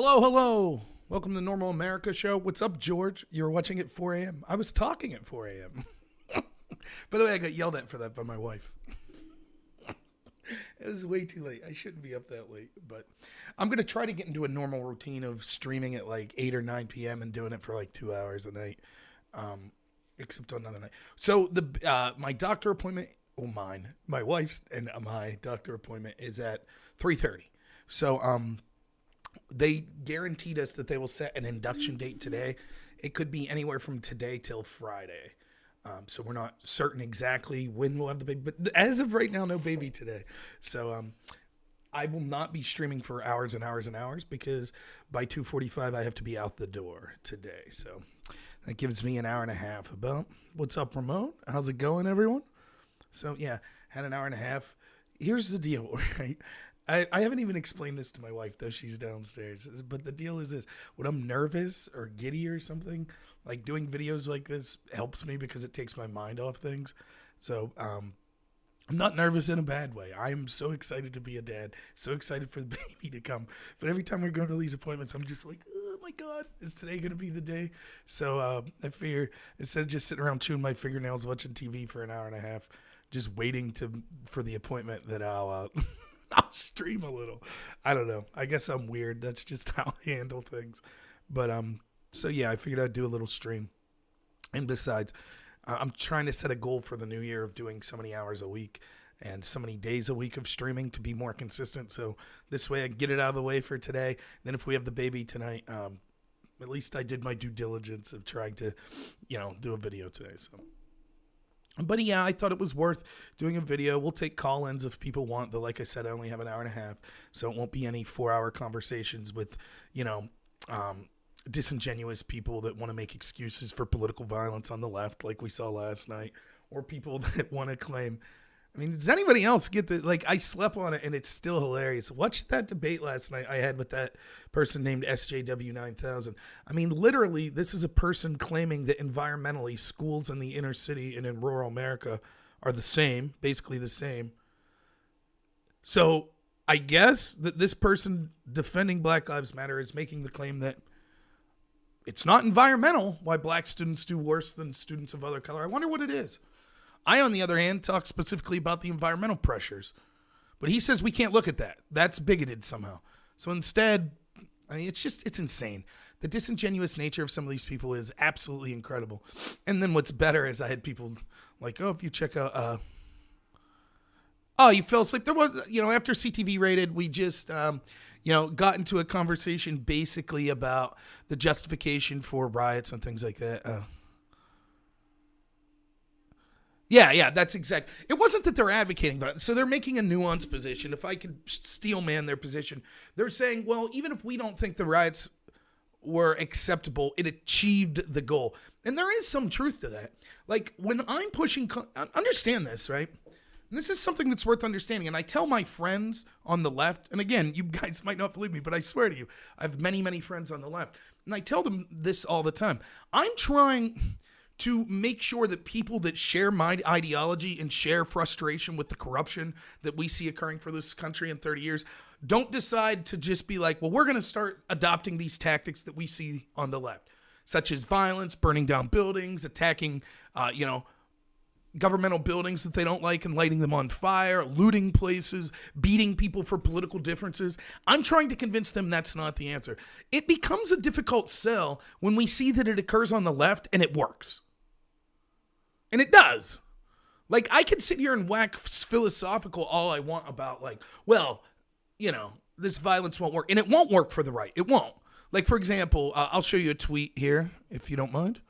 Hello, hello. Welcome to Normal America Show. What's up, George? You were watching at 4 a.m. I was talking at 4 a.m. By the way, I got yelled at for that by my wife. It was way too late. I shouldn't be up that late, but I'm going to try to get into a normal routine of streaming at like 8 or 9 p.m. and doing it for like 2 hours a night, except on another night. So my doctor appointment, my wife's and my doctor appointment is at 3:30. So they guaranteed us that they will set an induction date today. It could be anywhere from today till Friday. So we're not certain exactly when we'll have the baby, but as of right now, no baby today. So I will not be streaming for hours and hours and hours because by 2:45 I have to be out the door today. So that gives me an hour and a half. About what's up, Ramon? How's it going, everyone? So yeah, had an hour and a half. Here's the deal, right? I haven't even explained this to my wife, though she's downstairs. But the deal is this. When I'm nervous or giddy or something, like doing videos like this helps me because it takes my mind off things. So I'm not nervous in a bad way. I am so excited to be a dad, so excited for the baby to come. But every time we go to these appointments, I'm just like, oh my God, is today going to be the day? So I figure instead of just sitting around chewing my fingernails watching TV for an hour and a half, just waiting for the appointment, that I'll stream a little. I don't know. I guess I'm weird. That's just how I handle things. But so yeah, I figured I'd do a little stream. And besides, I'm trying to set a goal for the new year of doing so many hours a week and so many days a week of streaming to be more consistent. So this way I can get it out of the way for today. Then if we have the baby tonight, at least I did my due diligence of trying to, do a video today. So. But yeah, I thought it was worth doing a video. We'll take call-ins if people want, though. Like I said, I only have an hour and a half, so it won't be any 4-hour conversations with, disingenuous people that want to make excuses for political violence on the left, like we saw last night, or people that want to claim. I mean, does anybody else get the, I slept on it and it's still hilarious. Watch that debate last night I had with that person named SJW9000. I mean, literally, this is a person claiming that environmentally schools in the inner city and in rural America are the same, basically the same. So I guess that this person defending Black Lives Matter is making the claim that it's not environmental why black students do worse than students of other color. I wonder what it is. I, on the other hand, talk specifically about the environmental pressures. But he says we can't look at that. That's bigoted somehow. So instead, it's insane. The disingenuous nature of some of these people is absolutely incredible. And then what's better is I had people like, if you check out, you fell asleep. There was, after CTV rated, we just, got into a conversation basically about the justification for riots and things like that. Yeah, that's exact. It wasn't that they're advocating for it. So they're making a nuanced position. If I could steel man their position, they're saying, well, even if we don't think the riots were acceptable, it achieved the goal. And there is some truth to that. Like, when I'm pushing, understand this, right? And this is something that's worth understanding. And I tell my friends on the left, and again, you guys might not believe me, but I swear to you, I have many, many friends on the left. And I tell them this all the time. I'm trying to make sure that people that share my ideology and share frustration with the corruption that we see occurring for this country in 30 years don't decide to just be like, well, we're going to start adopting these tactics that we see on the left, such as violence, burning down buildings, attacking, governmental buildings that they don't like and lighting them on fire, looting places, beating people for political differences. I'm trying to convince them that's not the answer. It becomes a difficult sell when we see that it occurs on the left and it works. And it does. Like, I could sit here and whack philosophical all I want about, this violence won't work. And it won't work for the right. It won't. Like, for example, I'll show you a tweet here, if you don't mind.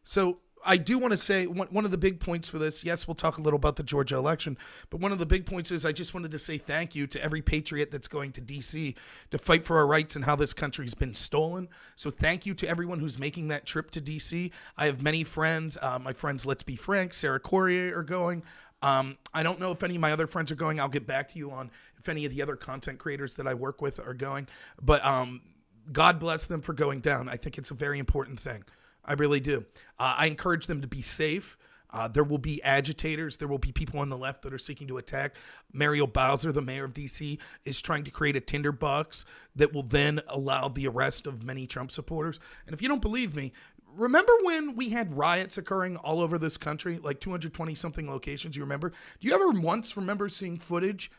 So I do want to say one of the big points for this, yes, we'll talk a little about the Georgia election, but one of the big points is I just wanted to say thank you to every patriot that's going to D.C. to fight for our rights and how this country's been stolen. So thank you to everyone who's making that trip to D.C. I have many friends. My friends, Let's Be Frank, Sarah Corrier are going. I don't know if any of my other friends are going. I'll get back to you on if any of the other content creators that I work with are going. But God bless them for going down. I think it's a very important thing. I really do. I encourage them to be safe. There will be agitators. There will be people on the left that are seeking to attack. Muriel Bowser, the mayor of D.C., is trying to create a tinderbox that will then allow the arrest of many Trump supporters. And if you don't believe me, remember when we had riots occurring all over this country, like 220-something locations, you remember? Do you ever once remember seeing footage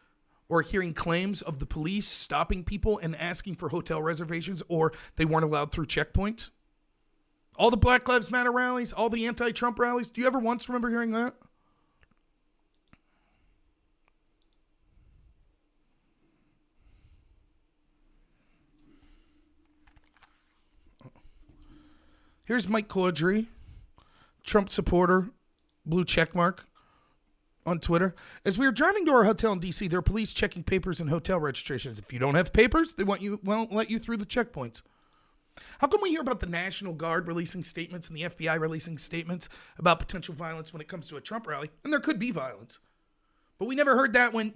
or hearing claims of the police stopping people and asking for hotel reservations, or they weren't allowed through checkpoints? All the Black Lives Matter rallies, all the anti-Trump rallies. Do you ever once remember hearing that? Here's Mike Caudry, Trump supporter, blue check mark on Twitter. As we were driving to our hotel in D.C., there are police checking papers and hotel registrations. If you don't have papers, they won't let you through the checkpoints. How come we hear about the National Guard releasing statements and the FBI releasing statements about potential violence when it comes to a Trump rally? And there could be violence. But we never heard that when,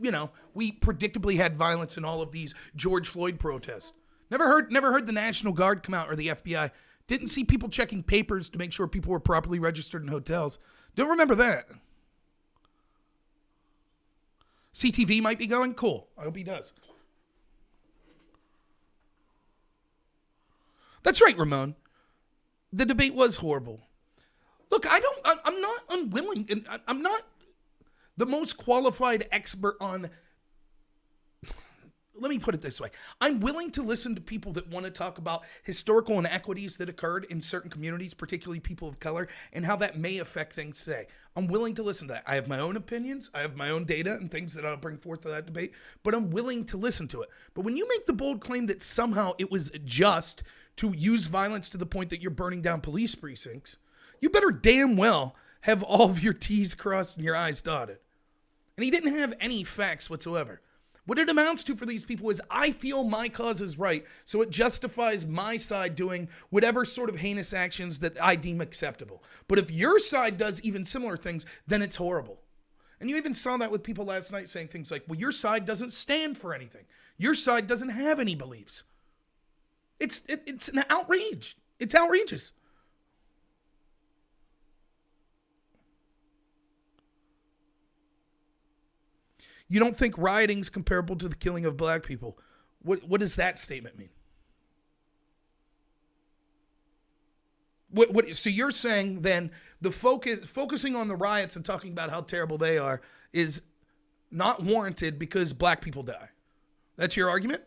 we predictably had violence in all of these George Floyd protests. Never heard the National Guard come out or the FBI. Didn't see people checking papers to make sure people were properly registered in hotels. Don't remember that. CTV might be going? Cool. I hope he does. That's right, Ramon. The debate was horrible. Look, I'm not unwilling, and I'm not the most qualified expert on, let me put it this way. I'm willing to listen to people that want to talk about historical inequities that occurred in certain communities, particularly people of color, and how that may affect things today. I'm willing to listen to that. I have my own opinions. I have my own data and things that I'll bring forth to that debate, but I'm willing to listen to it. But when you make the bold claim that somehow it was just to use violence to the point that you're burning down police precincts, you better damn well have all of your T's crossed and your I's dotted. And he didn't have any facts whatsoever. What it amounts to for these people is, I feel my cause is right, so it justifies my side doing whatever sort of heinous actions that I deem acceptable. But if your side does even similar things, then it's horrible. And you even saw that with people last night saying things like, well, your side doesn't stand for anything. Your side doesn't have any beliefs. It's an outrage. It's outrageous. You don't think rioting is comparable to the killing of black people. What does that statement mean? So you're saying then the focusing on the riots and talking about how terrible they are is not warranted because black people die. That's your argument?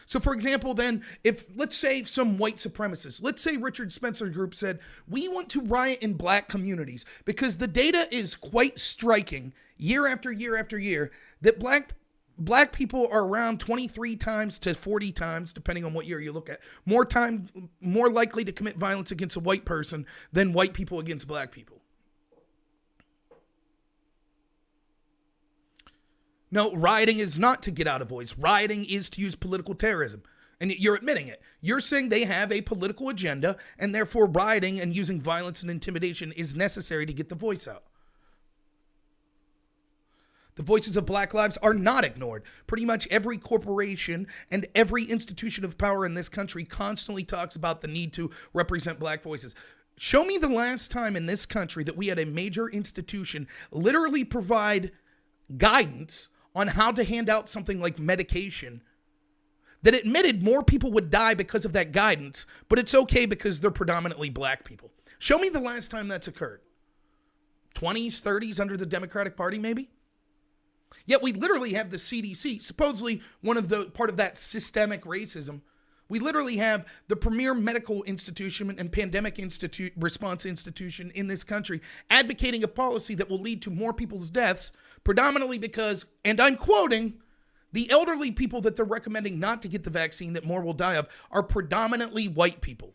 So, for example, then, if, let's say, some white supremacists, let's say Richard Spencer Group said, we want to riot in black communities because the data is quite striking year after year after year that black people are around 23 times to 40 times, depending on what year you look at, more likely to commit violence against a white person than white people against black people. No, rioting is not to get out a voice. Rioting is to use political terrorism. And you're admitting it. You're saying they have a political agenda, and therefore rioting and using violence and intimidation is necessary to get the voice out. The voices of Black lives are not ignored. Pretty much every corporation and every institution of power in this country constantly talks about the need to represent black voices. Show me the last time in this country that we had a major institution literally provide guidance on how to hand out something like medication that admitted more people would die because of that guidance, but it's okay because they're predominantly black people. Show me the last time that's occurred. 20s, 30s under the Democratic Party, maybe? Yet we literally have the CDC, supposedly part of that systemic racism. We literally have the premier medical institution and pandemic response institution in this country advocating a policy that will lead to more people's deaths, predominantly because, and I'm quoting, the elderly people that they're recommending not to get the vaccine that more will die of are predominantly white people.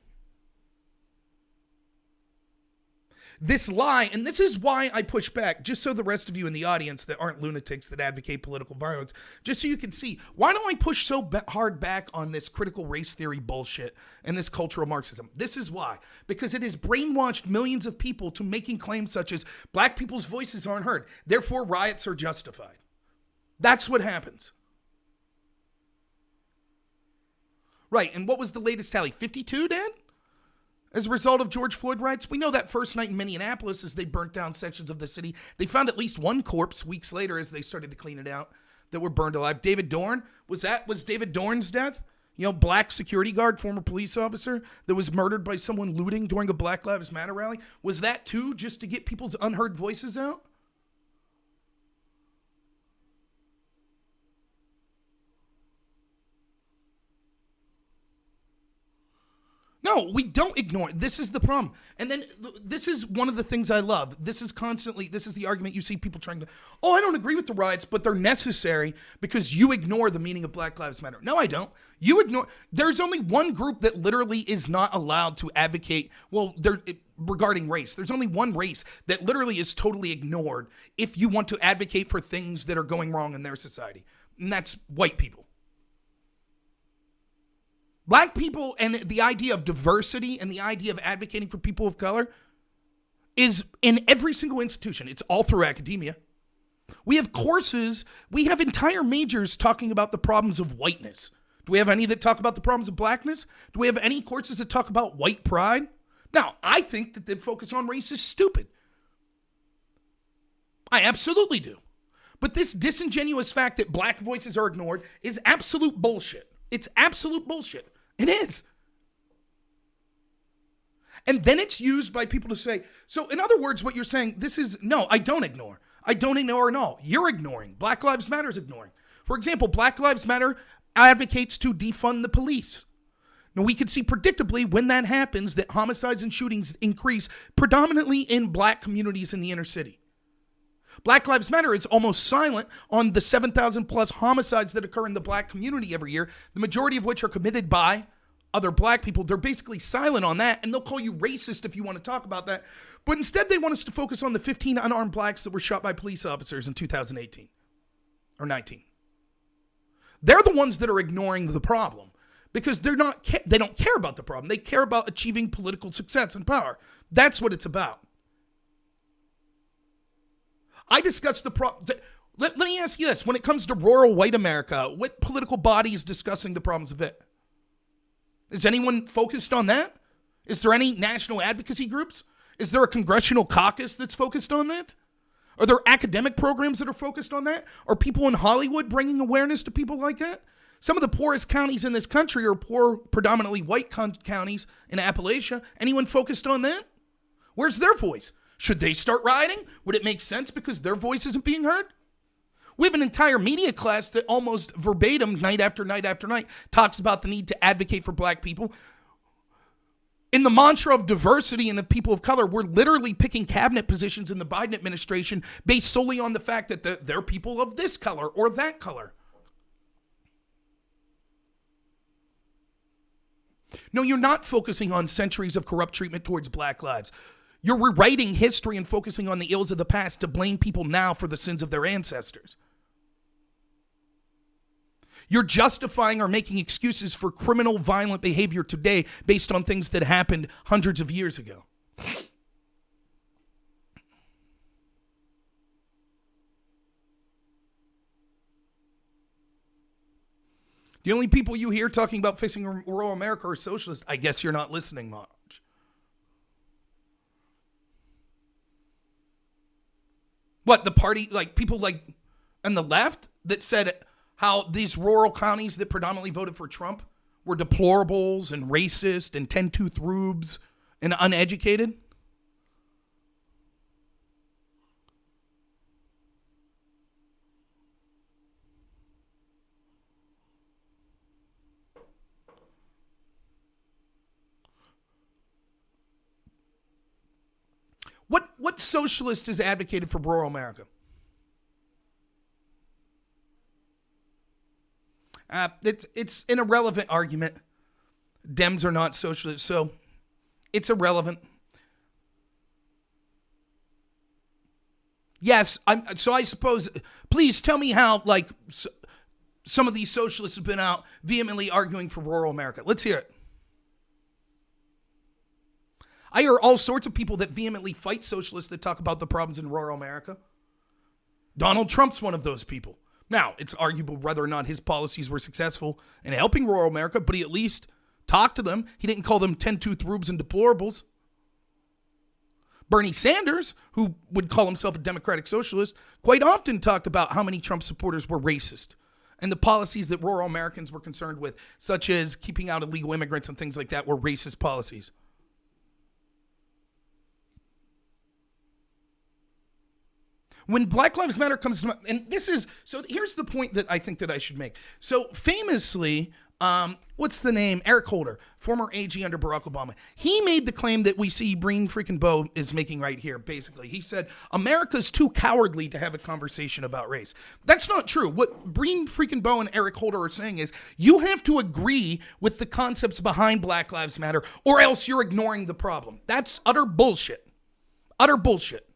This lie, and this is why I push back, just so the rest of you in the audience that aren't lunatics that advocate political violence, just so you can see, why do I push so hard back on this critical race theory bullshit and this cultural Marxism? This is why. Because it has brainwashed millions of people to making claims such as black people's voices aren't heard, therefore riots are justified. That's what happens. Right, and what was the latest tally? 52, Dan? as a result of George Floyd riots? We know that first night in Minneapolis, as they burnt down sections of the city, they found at least one corpse weeks later as they started to clean it out that were burned alive. David Dorn, was David Dorn's death? You know, black security guard, former police officer that was murdered by someone looting during a Black Lives Matter rally. Was that too just to get people's unheard voices out? No, we don't ignore it. This is the problem. And then this is one of the things I love. This is the argument you see people trying to, oh, I don't agree with the riots, but they're necessary because you ignore the meaning of Black Lives Matter. No, I don't. There's only one group that literally is not allowed to advocate, regarding race. There's only one race that literally is totally ignored if you want to advocate for things that are going wrong in their society. And that's white people. Black people and the idea of diversity and the idea of advocating for people of color is in every single institution. It's all through academia. We have courses, we have entire majors talking about the problems of whiteness. Do we have any that talk about the problems of blackness? Do we have any courses that talk about white pride? Now, I think that the focus on race is stupid. I absolutely do. But this disingenuous fact that black voices are ignored is absolute bullshit. It's absolute bullshit. It is. And then it's used by people to say, so in other words, what you're saying, no, I don't ignore. I don't ignore at all. You're ignoring. Black Lives Matter is ignoring. For example, Black Lives Matter advocates to defund the police. Now, we can see predictably when that happens that homicides and shootings increase predominantly in black communities in the inner city. Black Lives Matter is almost silent on the 7,000 plus homicides that occur in the black community every year, the majority of which are committed by other black people. They're basically silent on that, and they'll call you racist if you want to talk about that. But instead, they want us to focus on the 15 unarmed blacks that were shot by police officers in 2018 or 19. They're the ones that are ignoring the problem because they don't care about the problem. They care about achieving political success and power. That's what it's about. I discussed the problem. Let me ask you this. When it comes to rural white America, what political body is discussing the problems of it? Is anyone focused on that? Is there any national advocacy groups? Is there a congressional caucus that's focused on that? Are there academic programs that are focused on that? Are people in Hollywood bringing awareness to people like that? Some of the poorest counties in this country are poor, predominantly white counties in Appalachia. Anyone focused on that? Where's their voice? Should they start rioting? Would it make sense because their voice isn't being heard? We have an entire media class that almost verbatim, night after night after night, talks about the need to advocate for black people. In the mantra of diversity and the people of color, we're literally picking cabinet positions in the Biden administration based solely on the fact that they're people of this color or that color. No, you're not focusing on centuries of corrupt treatment towards black lives. You're rewriting history and focusing on the ills of the past to blame people now for the sins of their ancestors. You're justifying or making excuses for criminal, violent behavior today based on things that happened hundreds of years ago. The only people you hear talking about fixing rural America are socialists. I guess you're not listening much. What, the party, like people like on the left that said how these rural counties that predominantly voted for Trump were deplorables and racist and 10-tooth rubes and uneducated? What socialist has advocated for rural America? It's an irrelevant argument. Dems are not socialists, so it's irrelevant. Yes, so I suppose, please tell me how, some of these socialists have been out vehemently arguing for rural America. Let's hear it. I hear all sorts of people that vehemently fight socialists that talk about the problems in rural America. Donald Trump's one of those people. Now, it's arguable whether or not his policies were successful in helping rural America, but he at least talked to them. He didn't call them 10-tooth rubes and deplorables. Bernie Sanders, who would call himself a democratic socialist, quite often talked about how many Trump supporters were racist and the policies that rural Americans were concerned with, such as keeping out illegal immigrants and things like that, were racist policies. When Black Lives Matter comes to, and this is, so here's the point that I think that I should make. So famously, what's the name? Eric Holder, former AG under Barack Obama. He made the claim that we see Breen freaking Bowe is making right here, basically. He said, America's too cowardly to have a conversation about race. That's not true. What Breen freaking Bowe and Eric Holder are saying is, you have to agree with the concepts behind Black Lives Matter, or else you're ignoring the problem. That's utter bullshit. Utter bullshit.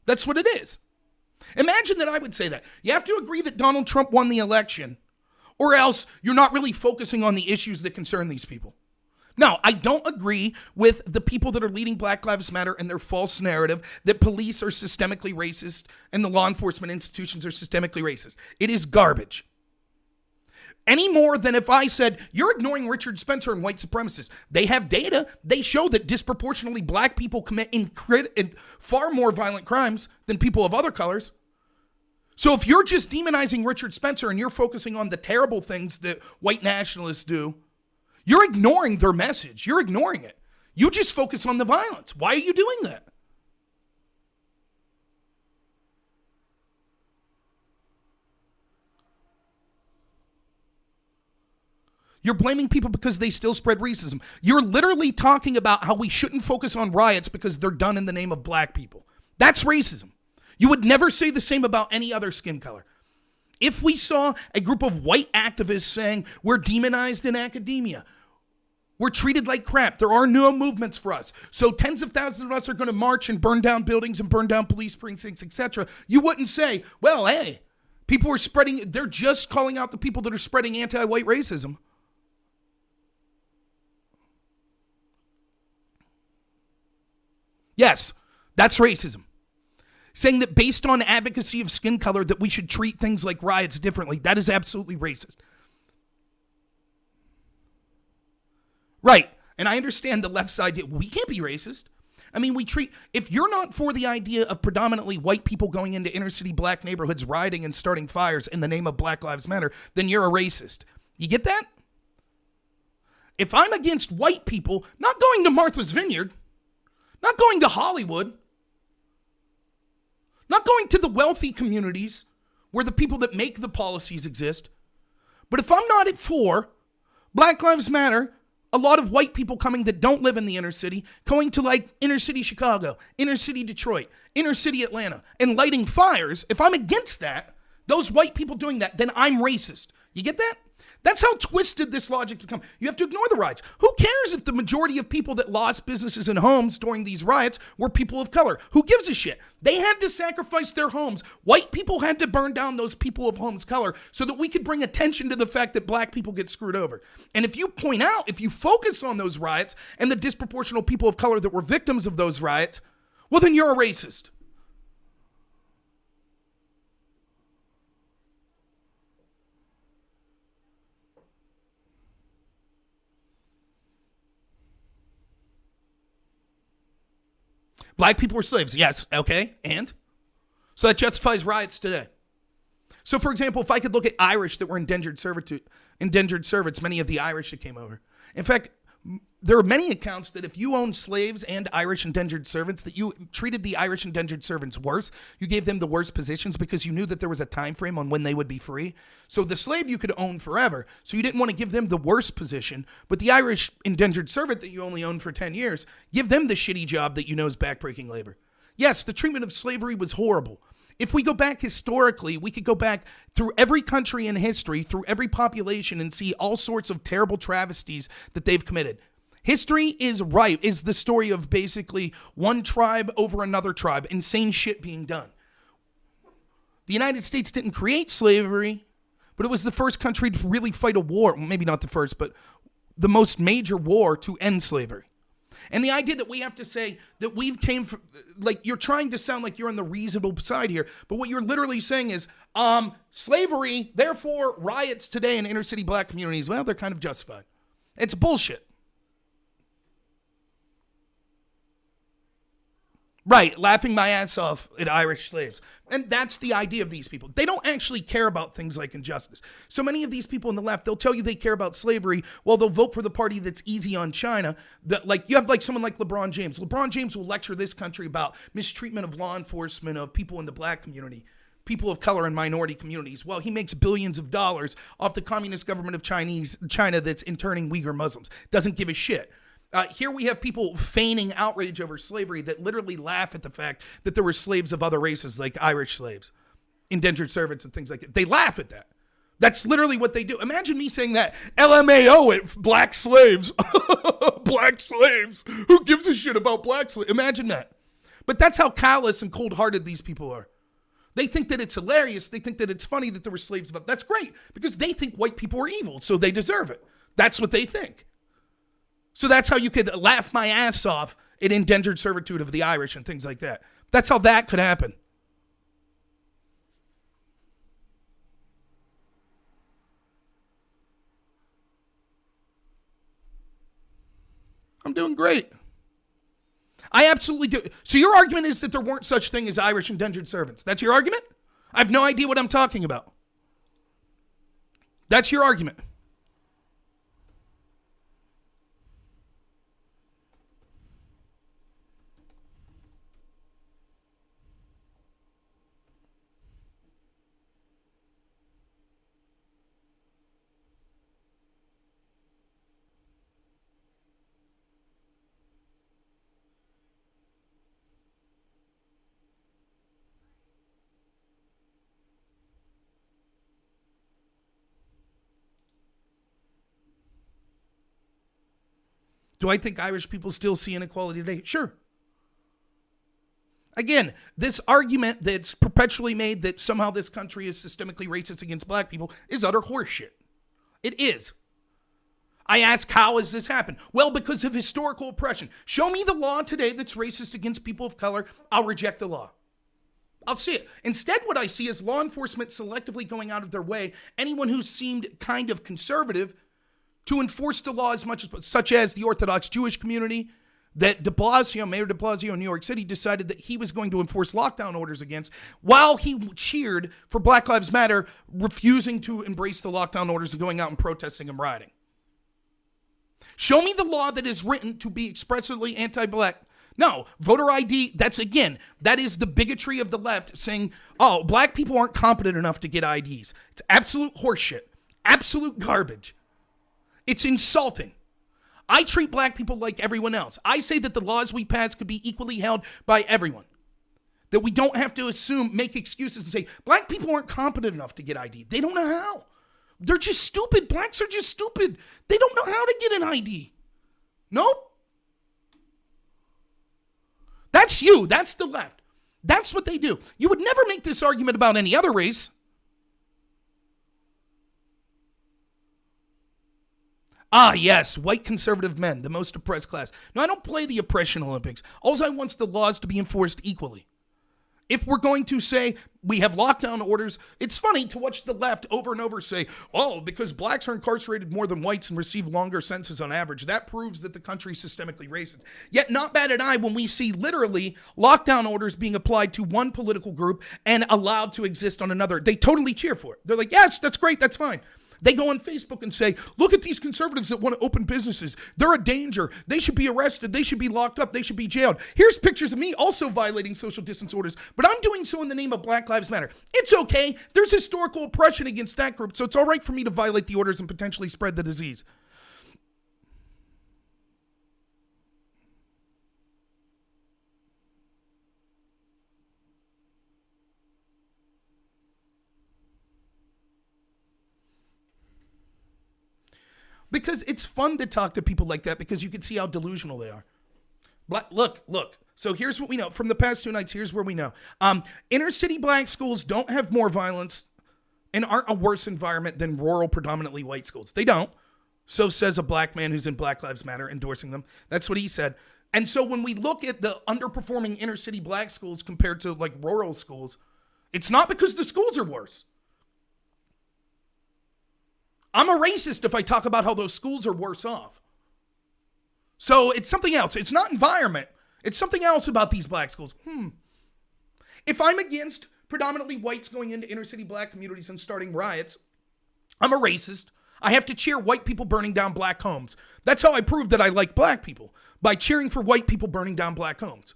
That's what it is. Imagine that I would say that. You have to agree that Donald Trump won the election, or else you're not really focusing on the issues that concern these people. No, I don't agree with the people that are leading Black Lives Matter and their false narrative that police are systemically racist and the law enforcement institutions are systemically racist. It is garbage. Any more than if I said, you're ignoring Richard Spencer and white supremacists. They have data. They show that disproportionately black people commit far more violent crimes than people of other colors. So if you're just demonizing Richard Spencer and you're focusing on the terrible things that white nationalists do, you're ignoring their message. You're ignoring it. You just focus on the violence. Why are you doing that? You're blaming people because they still spread racism. You're literally talking about how we shouldn't focus on riots because they're done in the name of black people. That's racism. You would never say the same about any other skin color. If we saw a group of white activists saying we're demonized in academia, we're treated like crap, there are no movements for us, so tens of thousands of us are going to march and burn down buildings and burn down police precincts, etc., you wouldn't say, well, hey, people are spreading, they're just calling out the people that are spreading anti-white racism. Yes, that's racism. Saying that based on advocacy of skin color that we should treat things like riots differently, that is absolutely racist. Right, and I understand the left side, we can't be racist. I mean, if you're not for the idea of predominantly white people going into inner city black neighborhoods, rioting and starting fires in the name of Black Lives Matter, then you're a racist. You get that? If I'm against white people not going to Martha's Vineyard, not going to Hollywood, not going to the wealthy communities where the people that make the policies exist, but if I'm not for Black Lives Matter, a lot of white people coming that don't live in the inner city, going to like inner city Chicago, inner city Detroit, inner city Atlanta, and lighting fires, if I'm against that, those white people doing that, then I'm racist. You get that? That's how twisted this logic can come. You have to ignore the riots. Who cares if the majority of people that lost businesses and homes during these riots were people of color? Who gives a shit? They had to sacrifice their homes. White people had to burn down those people of homes color so that we could bring attention to the fact that black people get screwed over. And if you point out, if you focus on those riots and the disproportional people of color that were victims of those riots, well, then you're a racist. Black people were slaves. Yes. Okay. And? So that justifies riots today. So, for example, if I could look at Irish that were indentured servants, many of the Irish that came over. In fact, there are many accounts that if you owned slaves and Irish indentured servants, that you treated the Irish indentured servants worse. You gave them the worst positions because you knew that there was a time frame on when they would be free. So the slave you could own forever. So you didn't want to give them the worst position. But the Irish indentured servant that you only owned for 10 years, give them the shitty job that you know is backbreaking labor. Yes, the treatment of slavery was horrible. If we go back historically, we could go back through every country in history, through every population, and see all sorts of terrible travesties that they've committed. History is the story of basically one tribe over another tribe, insane shit being done. The United States didn't create slavery, but it was the first country to really fight a war. Maybe not the first, but the most major war to end slavery. And the idea that we have to say that we've came from, like, you're trying to sound like you're on the reasonable side here, but what you're literally saying is, slavery, therefore riots today in inner city black communities, well, they're kind of justified. It's bullshit. Right, laughing my ass off at Irish slaves. And that's the idea of these people. They don't actually care about things like injustice. So many of these people on the left, they'll tell you they care about slavery while they'll vote for the party that's easy on China. That, like, you have like someone like LeBron James. LeBron James will lecture this country about mistreatment of law enforcement, of people in the black community, people of color and minority communities. Well, he makes billions of dollars off the communist government of China that's interning Uyghur Muslims. Doesn't give a shit. Here we have people feigning outrage over slavery that literally laugh at the fact that there were slaves of other races, like Irish slaves, indentured servants, and things like that. They laugh at that. That's literally what they do. Imagine me saying that. LMAO at black slaves. Black slaves. Who gives a shit about black slaves? Imagine that. But that's how callous and cold-hearted these people are. They think that it's hilarious. They think that it's funny that there were slaves. That's great, because they think white people are evil, so they deserve it. That's what they think. So that's how you could laugh my ass off at indentured servitude of the Irish and things like that. That's how that could happen. I'm doing great. I absolutely do. So your argument is that there weren't such thing as Irish indentured servants. That's your argument? I have no idea what I'm talking about. That's your argument. Do I think Irish people still see inequality today? Sure. Again, this argument that's perpetually made that somehow this country is systemically racist against black people is utter horseshit. It is. I ask, how has this happened? Well, because of historical oppression. Show me the law today that's racist against people of color. I'll reject the law. I'll see it. Instead, what I see is law enforcement selectively going out of their way, anyone who seemed kind of conservative, to enforce the law as much as, such as the Orthodox Jewish community, that de Blasio, Mayor de Blasio in New York City, decided that he was going to enforce lockdown orders against, while he cheered for Black Lives Matter, refusing to embrace the lockdown orders and going out and protesting and rioting. Show me the law that is written to be expressly anti-black. No, voter ID, that is the bigotry of the left saying, oh, black people aren't competent enough to get IDs. It's absolute horseshit, absolute garbage. It's insulting. I treat black people like everyone else. I say that the laws we pass could be equally held by everyone. That we don't have to make excuses and say, black people aren't competent enough to get ID. They don't know how. They're just stupid. Blacks are just stupid. They don't know how to get an ID. Nope. That's you. That's the left. That's what they do. You would never make this argument about any other race. Ah, yes, white conservative men, the most oppressed class. No, I don't play the oppression Olympics. All I want is the laws to be enforced equally. If we're going to say we have lockdown orders, it's funny to watch the left over and over say, oh, because blacks are incarcerated more than whites and receive longer sentences on average, that proves that the country is systemically racist. Yet not bat an eye when we see literally lockdown orders being applied to one political group and allowed to exist on another. They totally cheer for it. They're like, yes, that's great, that's fine. They go on Facebook and say, look at these conservatives that want to open businesses. They're a danger. They should be arrested. They should be locked up. They should be jailed. Here's pictures of me also violating social distance orders, but I'm doing so in the name of Black Lives Matter. It's okay. There's historical oppression against that group, so it's all right for me to violate the orders and potentially spread the disease. Because it's fun to talk to people like that because you can see how delusional they are. Look. So here's what we know. From the past 2 nights, here's where we know. Inner city black schools don't have more violence and aren't a worse environment than rural, predominantly white schools. They don't. So says a black man who's in Black Lives Matter endorsing them. That's what he said. And so when we look at the underperforming inner city black schools compared to like rural schools, it's not because the schools are worse. I'm a racist if I talk about how those schools are worse off. So it's something else. It's not environment. It's something else about these black schools. If I'm against predominantly whites going into inner city black communities and starting riots, I'm a racist. I have to cheer white people burning down black homes. That's how I prove that I like black people, by cheering for white people burning down black homes.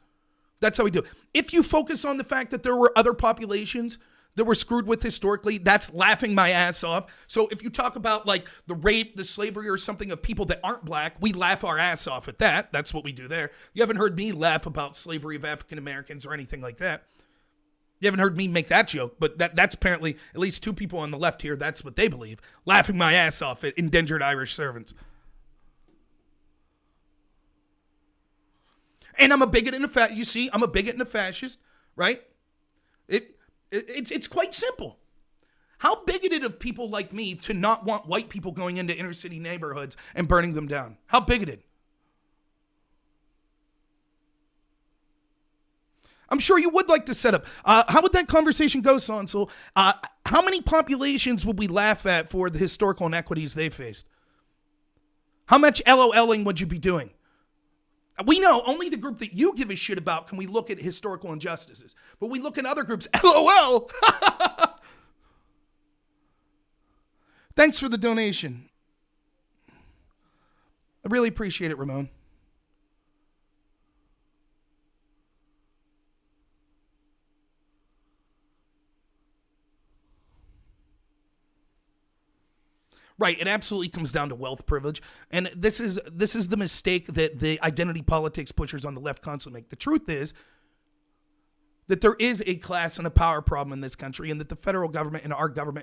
That's how we do it. If you focus on the fact that there were other populations that were screwed with historically, that's laughing my ass off. So if you talk about like the rape, the slavery, or something of people that aren't black, we laugh our ass off at that. That's what we do there. You haven't heard me laugh about slavery of African Americans or anything like that. You haven't heard me make that joke, but that's apparently at least two people on the left here. That's what they believe. Laughing my ass off at indentured Irish servants. And I'm a bigot and you see, I'm a bigot and a fascist, right? It's quite simple. How bigoted of people like me to not want white people going into inner city neighborhoods and burning them down? How bigoted? I'm sure you would like to set up. How would that conversation go, Sonsel? How many populations would we laugh at for the historical inequities they faced? How much LOLing would you be doing? We know only the group that you give a shit about can we look at historical injustices. But we look at other groups, LOL. Thanks for the donation. I really appreciate it, Ramon. Right, it absolutely comes down to wealth privilege, and this is the mistake that the identity politics pushers on the left constantly make. The truth is that there is a class and a power problem in this country, and that the federal government and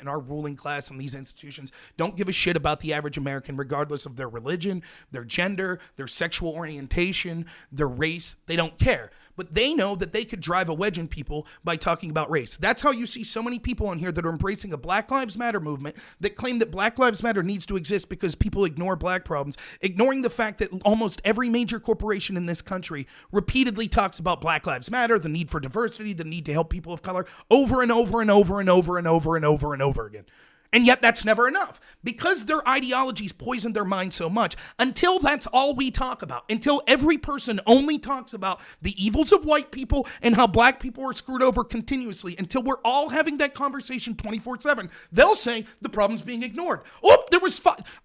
our ruling class and these institutions don't give a shit about the average American, regardless of their religion, their gender, their sexual orientation, their race. They don't care. But they know that they could drive a wedge in people by talking about race. That's how you see so many people on here that are embracing a Black Lives Matter movement that claim that Black Lives Matter needs to exist because people ignore black problems, ignoring the fact that almost every major corporation in this country repeatedly talks about Black Lives Matter, the need for diversity, the need to help people of color, over and over and over and over and over and over and over again. And yet that's never enough because their ideologies poison their mind so much. Until that's all we talk about, until every person only talks about the evils of white people and how black people are screwed over continuously, until we're all having that conversation 24/7, they'll say the problem's being ignored. Oh,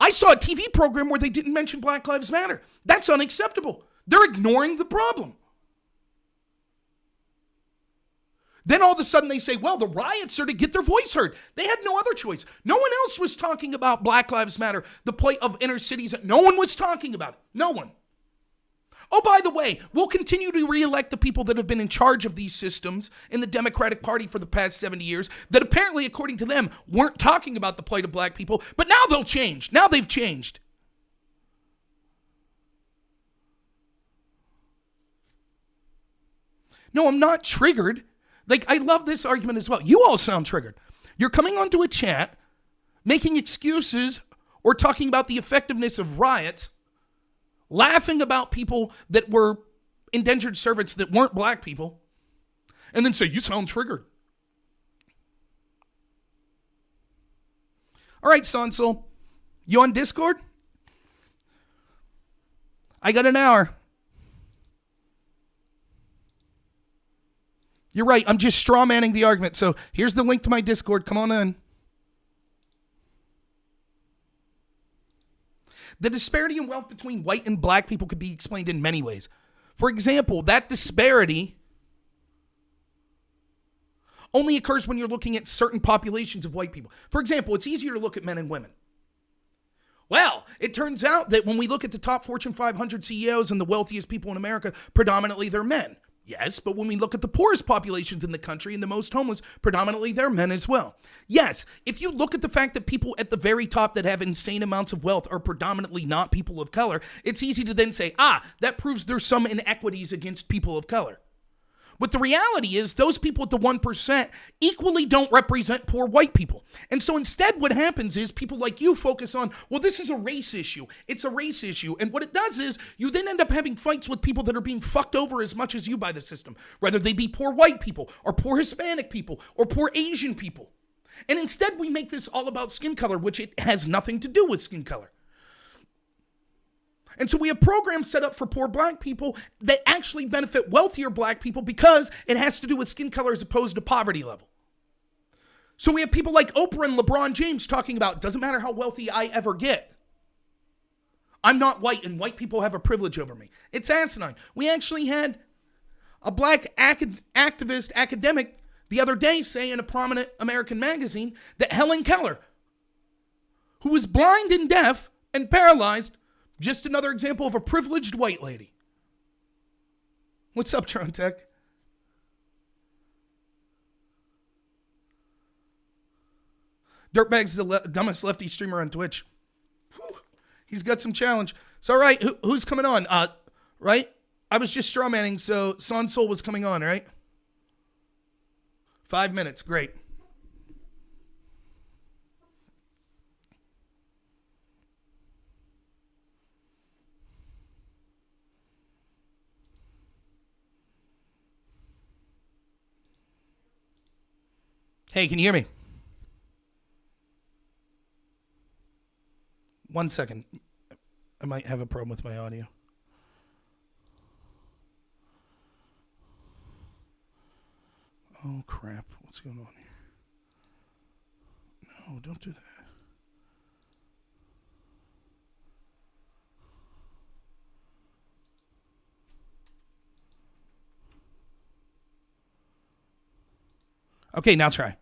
I saw a TV program where they didn't mention Black Lives Matter. That's unacceptable. They're ignoring the problem. Then all of a sudden they say, well, the riots are to get their voice heard. They had no other choice. No one else was talking about Black Lives Matter, the plight of inner cities. No one was talking about it. No one. Oh, by the way, we'll continue to reelect the people that have been in charge of these systems in the Democratic Party for the past 70 years that apparently, according to them, weren't talking about the plight of black people. But now they'll change. Now they've changed. No, I'm not triggered. Like, I love this argument as well. You all sound triggered. You're coming onto a chat, making excuses or talking about the effectiveness of riots, laughing about people that were indentured servants that weren't black people, and then say, you sound triggered. All right, Sonsel, you on Discord? I got an hour. You're right. I'm just straw manning the argument. So here's the link to my Discord. Come on in. The disparity in wealth between white and black people could be explained in many ways. For example, that disparity only occurs when you're looking at certain populations of white people. For example, it's easier to look at men and women. Well, it turns out that when we look at the top Fortune 500 CEOs and the wealthiest people in America, predominantly they're men. Yes, but when we look at the poorest populations in the country and the most homeless, predominantly they're men as well. Yes, if you look at the fact that people at the very top that have insane amounts of wealth are predominantly not people of color, it's easy to then say, that proves there's some inequities against people of color. But the reality is those people at the 1% equally don't represent poor white people. And so instead what happens is people like you focus on, well, this is a race issue. It's a race issue. And what it does is you then end up having fights with people that are being fucked over as much as you by the system, whether they be poor white people or poor Hispanic people or poor Asian people. And instead, we make this all about skin color, which it has nothing to do with skin color. And so we have programs set up for poor black people that actually benefit wealthier black people because it has to do with skin color as opposed to poverty level. So we have people like Oprah and LeBron James talking about, doesn't matter how wealthy I ever get, I'm not white and white people have a privilege over me. It's asinine. We actually had a black activist academic the other day say in a prominent American magazine that Helen Keller, who was blind and deaf and paralyzed, just another example of a privileged white lady. What's up, Tron Tech? Dirtbag's the dumbest lefty streamer on Twitch. Whew. He's got some challenge. So, all right, who's coming on? Right? I was just strawmanning, so Son Soul was coming on, right? 5 minutes, great. Hey, can you hear me? 1 second. I might have a problem with my audio. Oh, crap. What's going on here? No, don't do that. Okay, now try.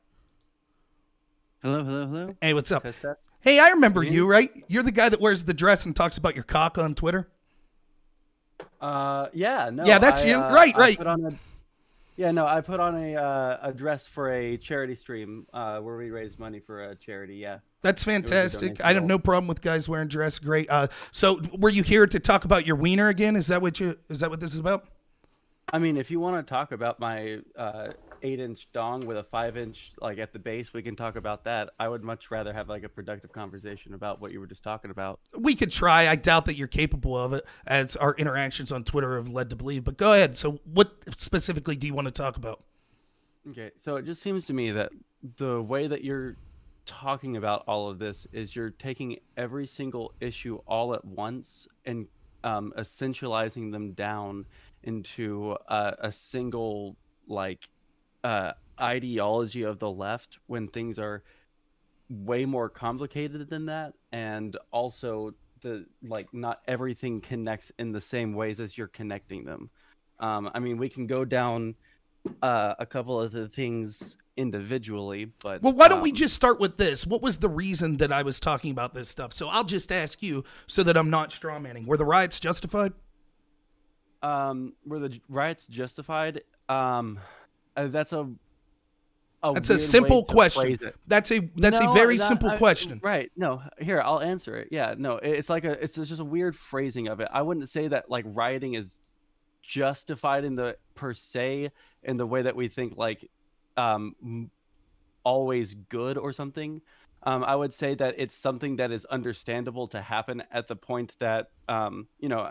Hello. Hey, what's up? Test. Hey, I remember you, right? You're the guy that wears the dress and talks about your cock on Twitter. Yeah, no. Yeah, that's you. Right. I put on a dress for a charity stream where we raise money for a charity. Yeah. That's fantastic. I have no problem with guys wearing dress. Great. So were you here to talk about your wiener again? Is that what this is about? I mean, if you want to talk about my 8-inch dong with a 5-inch like at the base, we can talk about that. I would much rather have like a productive conversation about what you were just talking about. We could try. I doubt that you're capable of it, as our interactions on Twitter have led to believe. But go ahead. So what specifically do you want to talk about? Okay, so it just seems to me that the way that you're talking about all of this is you're taking every single issue all at once and essentializing them down into a single ideology of the left, when things are way more complicated than that, and also not everything connects in the same ways as you're connecting them. I mean, we can go down a couple of the things individually, but well, why don't we just start with this? What was the reason that I was talking about this stuff? So I'll just ask you so that I'm not strawmanning. Were the riots justified? Were the riots justified? That's a simple question. That's a very simple question. Right. No, here, I'll answer it. Yeah, no, it's just a weird phrasing of it. I wouldn't say that like rioting is justified in the way that we think always good or something. I would say that it's something that is understandable to happen at the point that I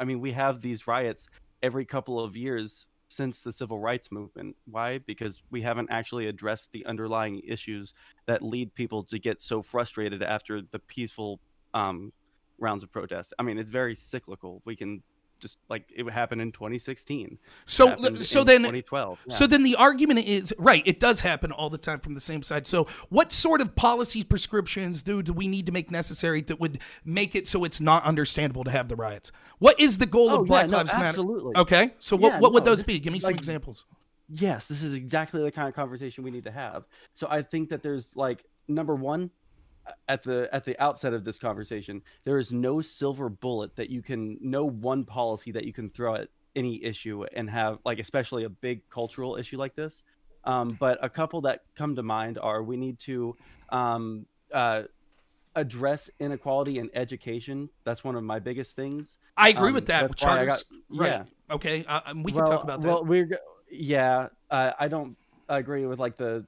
mean, we have these riots every couple of years since the civil rights movement. Why? Because we haven't actually addressed the underlying issues that lead people to get so frustrated after the peaceful rounds of protests. I mean, it's very cyclical. We can just it happened in 2016. So then 2012. Yeah. So then the argument is right. It does happen all the time from the same side. So what sort of policy prescriptions do we need to make necessary that would make it so it's not understandable to have the riots? What is the goal of Black Lives Matter? Absolutely. Okay. So what would those be? Give me some examples. Yes, this is exactly the kind of conversation we need to have. So I think that there's number one, at the outset of this conversation, there is no silver bullet no one policy that you can throw at any issue and have especially a big cultural issue like this. But a couple that come to mind are, we need to address inequality in education. That's one of my biggest things. I agree with that. Charters, right? Yeah. Okay, we can talk about that. I don't agree with the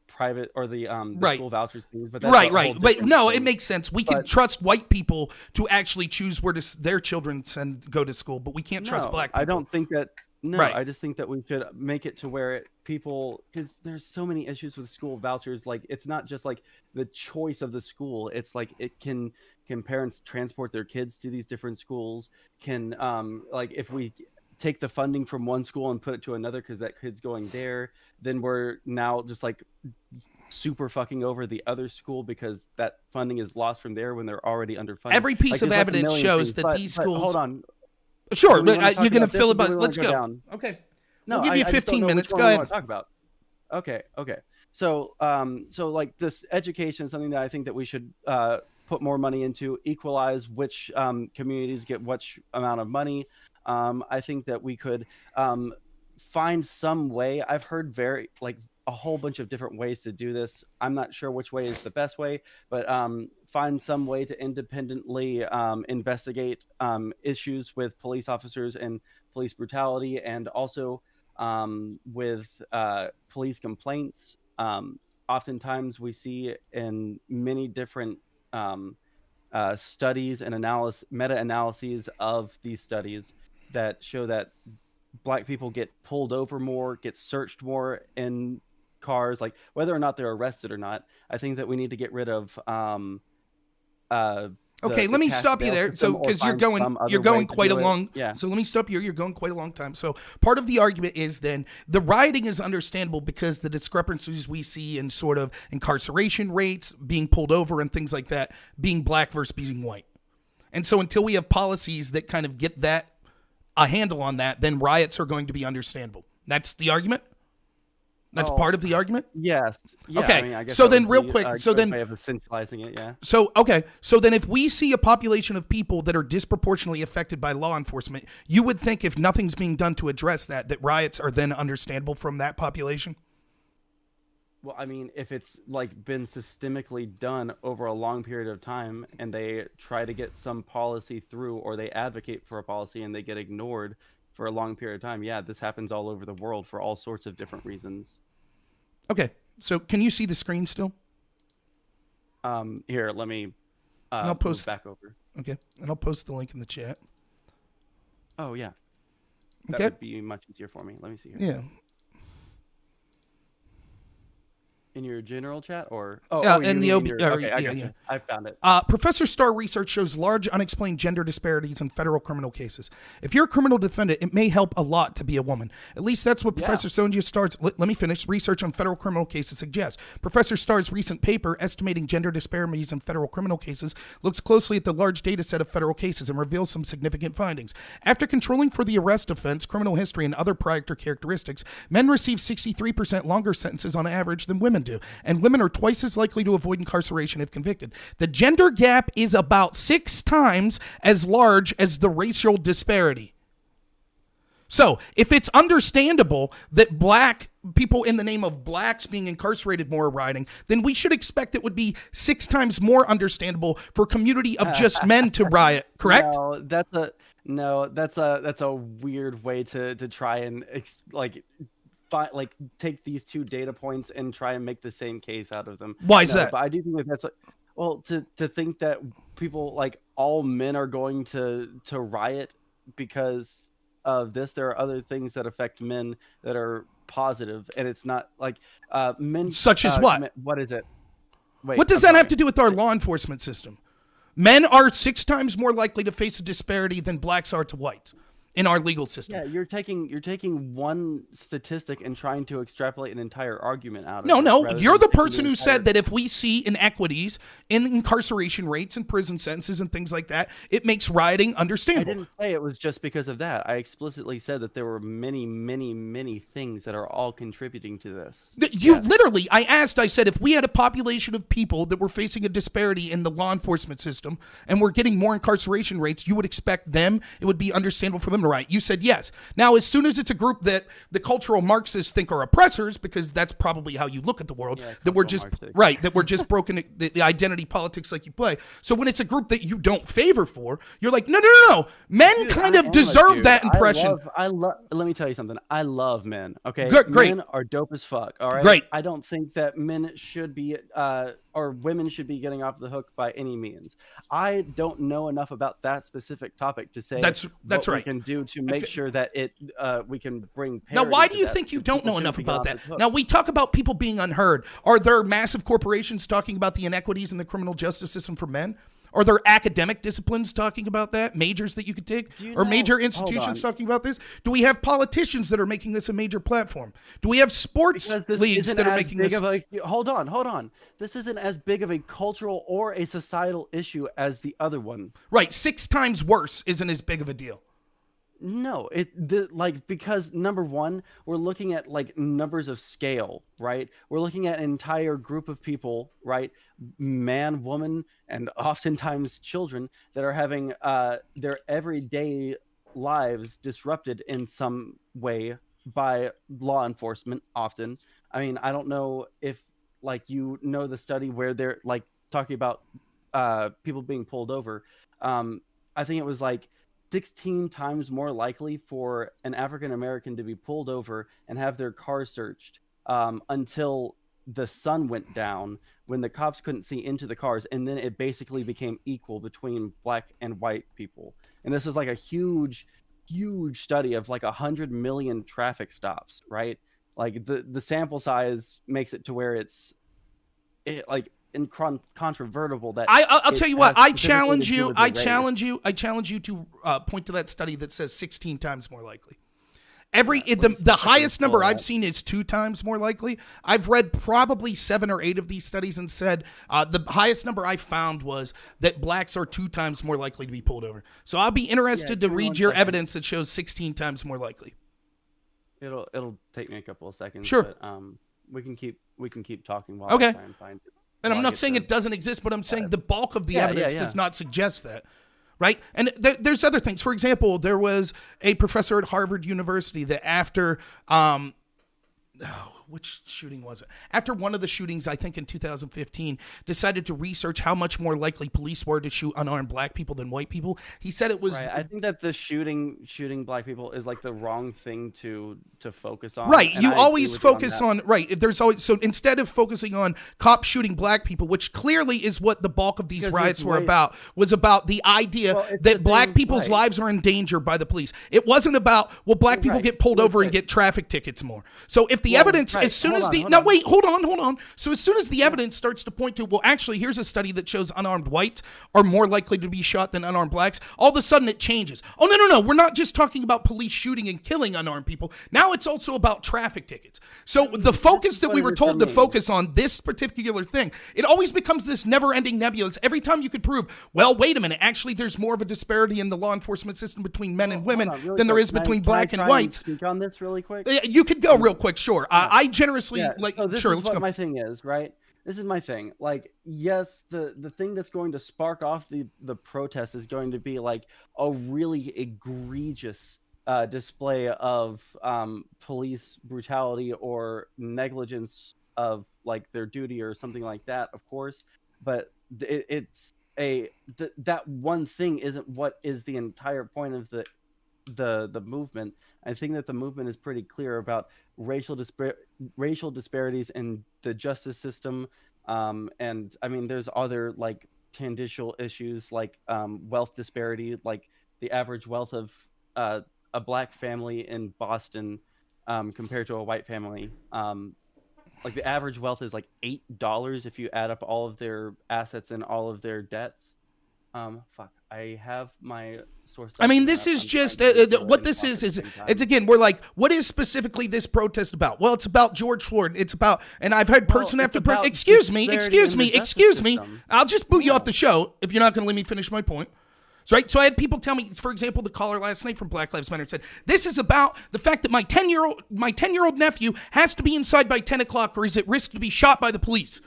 private or the school vouchers things, but that's right. But no, it makes sense. We can trust white people to actually choose where their children go to school, but we can't trust black people. I don't think that. No, right. I just think that we should make it to where people, because there's so many issues with school vouchers. Like, it's not just like the choice of the school. It's like, can parents transport their kids to these different schools? Can like, if we take the funding from one school and put it to another because that kid's going there, then we're now just like super fucking over the other school because that funding is lost from there when they're already underfunded. Every piece Like, of there's, like, a evidence million shows things, that these schools. Hold on. Sure, Do we wanna talk you're going to about this, fill or it. do we wanna Let's go. down? Okay. No, We'll give you I just don't 15 know which minutes. one Go we ahead. wanna talk about. Okay. So, so like this education is something that I think that we should put more money into, equalize which communities get which amount of money. I think that we could find some way. I've heard a whole bunch of different ways to do this. I'm not sure which way is the best way, but find some way to independently investigate issues with police officers and police brutality, and also with police complaints. Oftentimes we see in many different studies and meta-analyses of these studies that show that Black people get pulled over more, get searched more in cars, like whether or not they're arrested or not. I think that we need to get rid of Okay, let me stop you there. So, because you're going quite a long. Yeah. So let me stop you. You're going quite a long time. So part of the argument is then the rioting is understandable because the discrepancies we see in sort of incarceration rates, being pulled over, and things like that, being Black versus being white. And so until we have policies that kind of get that a handle on that, then riots are going to be understandable. That's the argument. That's part of the argument? Yes. Yeah, okay. I mean, I guess so that then would real be quick. a So good then way of essentializing it, yeah. So, okay. So then if we see a population of people that are disproportionately affected by law enforcement, you would think if nothing's being done to address that riots are then understandable from that population? Well, I mean, if it's like been systemically done over a long period of time and they try to get some policy through, or they advocate for a policy and they get ignored for a long period of time, yeah, this happens all over the world for all sorts of different reasons. Okay. So can you see the screen still? Here, let me I'll post move back over. Okay. And I'll post the link in the chat. Oh, yeah. That Okay. would be much easier for me. Let me see here. Yeah. In your general chat, or in the OB. Okay, I yeah, got yeah. you. I found it. Professor Starr research shows large unexplained gender disparities in federal criminal cases. If you're a criminal defendant, it may help a lot to be a woman. At least that's what Professor Sonja Starr's, let me finish, research on federal criminal cases suggests. Professor Starr's recent paper estimating gender disparities in federal criminal cases looks closely at the large data set of federal cases and reveals some significant findings. After controlling for the arrest offense, criminal history, and other prior characteristics, men receive 63% longer sentences on average than women do, and women are twice as likely to avoid incarceration if convicted. The gender gap is about 6 times as large as the racial disparity. So, if it's understandable that Black people in the name of Blacks being incarcerated more are rioting, then we should expect it would be 6 times more understandable for a community of just men to riot, correct? No, that's a weird way to try and take these two data points and try and make the same case out of them. Why is that? But I do think that's to think that people, like, all men are going to riot because of this. There are other things that affect men that are positive, and it's not like men. Such as what? What is it? Wait, what does that have to do with our law enforcement system? Men are 6 times more likely to face a disparity than Blacks are to whites in our legal system. Yeah, you're taking one statistic and trying to extrapolate an entire argument out of it. No, you're the person who said that if we see inequities in incarceration rates and prison sentences and things like that, it makes rioting understandable. I didn't say it was just because of that. I explicitly said that there were many, many, many things that are all contributing to this. Literally, I said, if we had a population of people that were facing a disparity in the law enforcement system and we're getting more incarceration rates, you would expect them, it would be understandable for them to riot. You said yes. Now, as soon as it's a group that the cultural Marxists think are oppressors, because that's probably how you look at the world, that we're just broken the identity politics like you play. So when it's a group that you don't favor for, you're like, no. Men kind of deserve that impression. Let me tell you something. I love men. Okay, great. Men are dope as fuck. All right, great. I don't think that men should be or women should be getting off the hook by any means. I don't know enough about that specific topic to say that's right. We can do do to make sure that we can bring Now, parity why to do you that, think you because don't people know enough shouldn't be about get that? off the hook. Now, we talk about people being unheard. Are there massive corporations talking about the inequities in the criminal justice system for men? Are there academic disciplines talking about that? Majors that you could take? Or major institutions talking about this? Do we have politicians that are making this a major platform? Do we have sports leagues that are making this? Hold on. This isn't as big of a cultural or a societal issue as the other one. Right. 6 times worse isn't as big of a deal. No, because number one, we're looking at like numbers of scale, right? We're looking at an entire group of people, right? Man, woman, and oftentimes children that are having their everyday lives disrupted in some way by law enforcement often. I mean, I don't know if the study where they're like talking about people being pulled over. I think it was like 16 times more likely for an African American to be pulled over and have their car searched until the sun went down, when the cops couldn't see into the cars, and then it basically became equal between black and white people. And this is like a huge study of like 100 million traffic stops, right? Like the sample size makes it to where it's incontrovertible that I'll tell you what, I challenge you to point to that study that says 16 times more likely. The highest number I've seen is 2 times more likely. I've read probably 7 or 8 of these studies and said the highest number I found was that blacks are 2 times more likely to be pulled over. So I'll be interested to read your evidence that shows 16 times more likely. It'll take me a couple of seconds. Sure. But, we can keep talking while I try and find it. And I'm not saying it doesn't exist, but I'm saying the bulk of the evidence does not suggest that. Right? And there's other things. For example, there was a professor at Harvard University that after which shooting was it? After one of the shootings, I think in 2015, decided to research how much more likely police were to shoot unarmed black people than white people. He said it was... Right. I think that the shooting black people is like the wrong thing to focus on. Right. You always focus on... Right. There's always... So instead of focusing on cops shooting black people, which clearly is what the bulk of these riots were about, was about the idea that black people's lives are in danger by the police. It wasn't about, black people get pulled over and get traffic tickets more. So if the evidence... As soon as hold on. So as soon as the evidence starts to point to, actually, here's a study that shows unarmed whites are more likely to be shot than unarmed blacks, all of a sudden it changes. Oh, no. We're not just talking about police shooting and killing unarmed people. Now it's also about traffic tickets. So the focus that we were told to focus on this particular thing, it always becomes this never-ending nebulous. Every time you could prove, wait a minute, actually there's more of a disparity in the law enforcement system between men and women than there is between black and whites. Speak on this really quick? You could go real quick, sure. I generously this sure. Is let's what go. My thing is, right? This is my thing. Like, yes, the thing that's going to spark off the protest is going to be like a really egregious display of police brutality or negligence of like their duty or something like that, of course. But that one thing isn't what is the entire point of the movement. I think that the movement is pretty clear about racial disparities in the justice system, and I mean there's other like tangential issues like wealth disparity, like the average wealth of a black family in Boston compared to a white family. Like the average wealth is like $8 if you add up all of their assets and all of their debts. I have my source. I mean, this is just what this is it's again, we're like, what is specifically this protest about? Well, it's about George Floyd. It's about, and I've had person after person. Excuse me. I'll just boot you off the show if you're not going to let me finish my point. Right? So I had people tell me, for example, the caller last night from Black Lives Matter said, this is about the fact that my 10-year-old nephew has to be inside by 10 o'clock or is at risk to be shot by the police.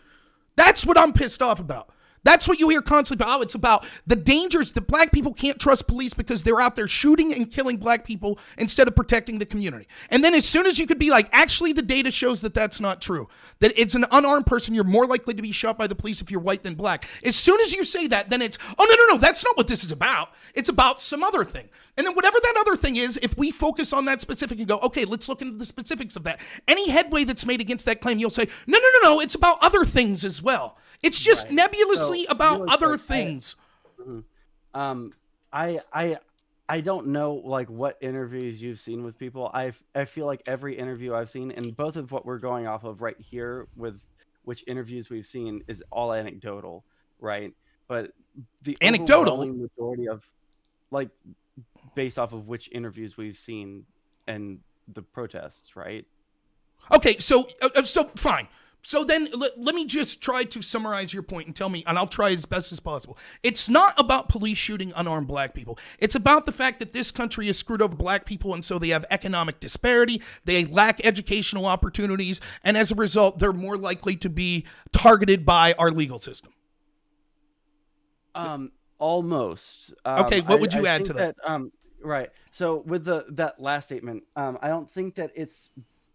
That's what I'm pissed off about. That's what you hear constantly about. Oh, it's about the dangers that black people can't trust police because they're out there shooting and killing black people instead of protecting the community. And then as soon as you could be like, actually, the data shows that that's not true, that it's an unarmed person, you're more likely to be shot by the police if you're white than black. As soon as you say that, then it's, oh, no, that's not what this is about. It's about some other thing. And then whatever that other thing is, if we focus on that specific and go, okay, let's look into the specifics of that. Any headway that's made against that claim, you'll say, no, it's about other things as well. It's just nebulously about other things. I I don't know like what interviews you've seen with people. I feel like every interview I've seen, and both of what we're going off of right here with which interviews we've seen is all anecdotal, right? But the Anecdotal? overwhelming majority of like based off of which interviews we've seen and the protests, right? Okay, so fine. So then let me just try to summarize your point and tell me, and I'll try as best as possible. It's not about police shooting unarmed black people. It's about the fact that this country has screwed over black people, and so they have economic disparity, they lack educational opportunities, and as a result, they're more likely to be targeted by our legal system. Almost. Okay, what would you add to that? Right. So with that last statement, I don't think that it's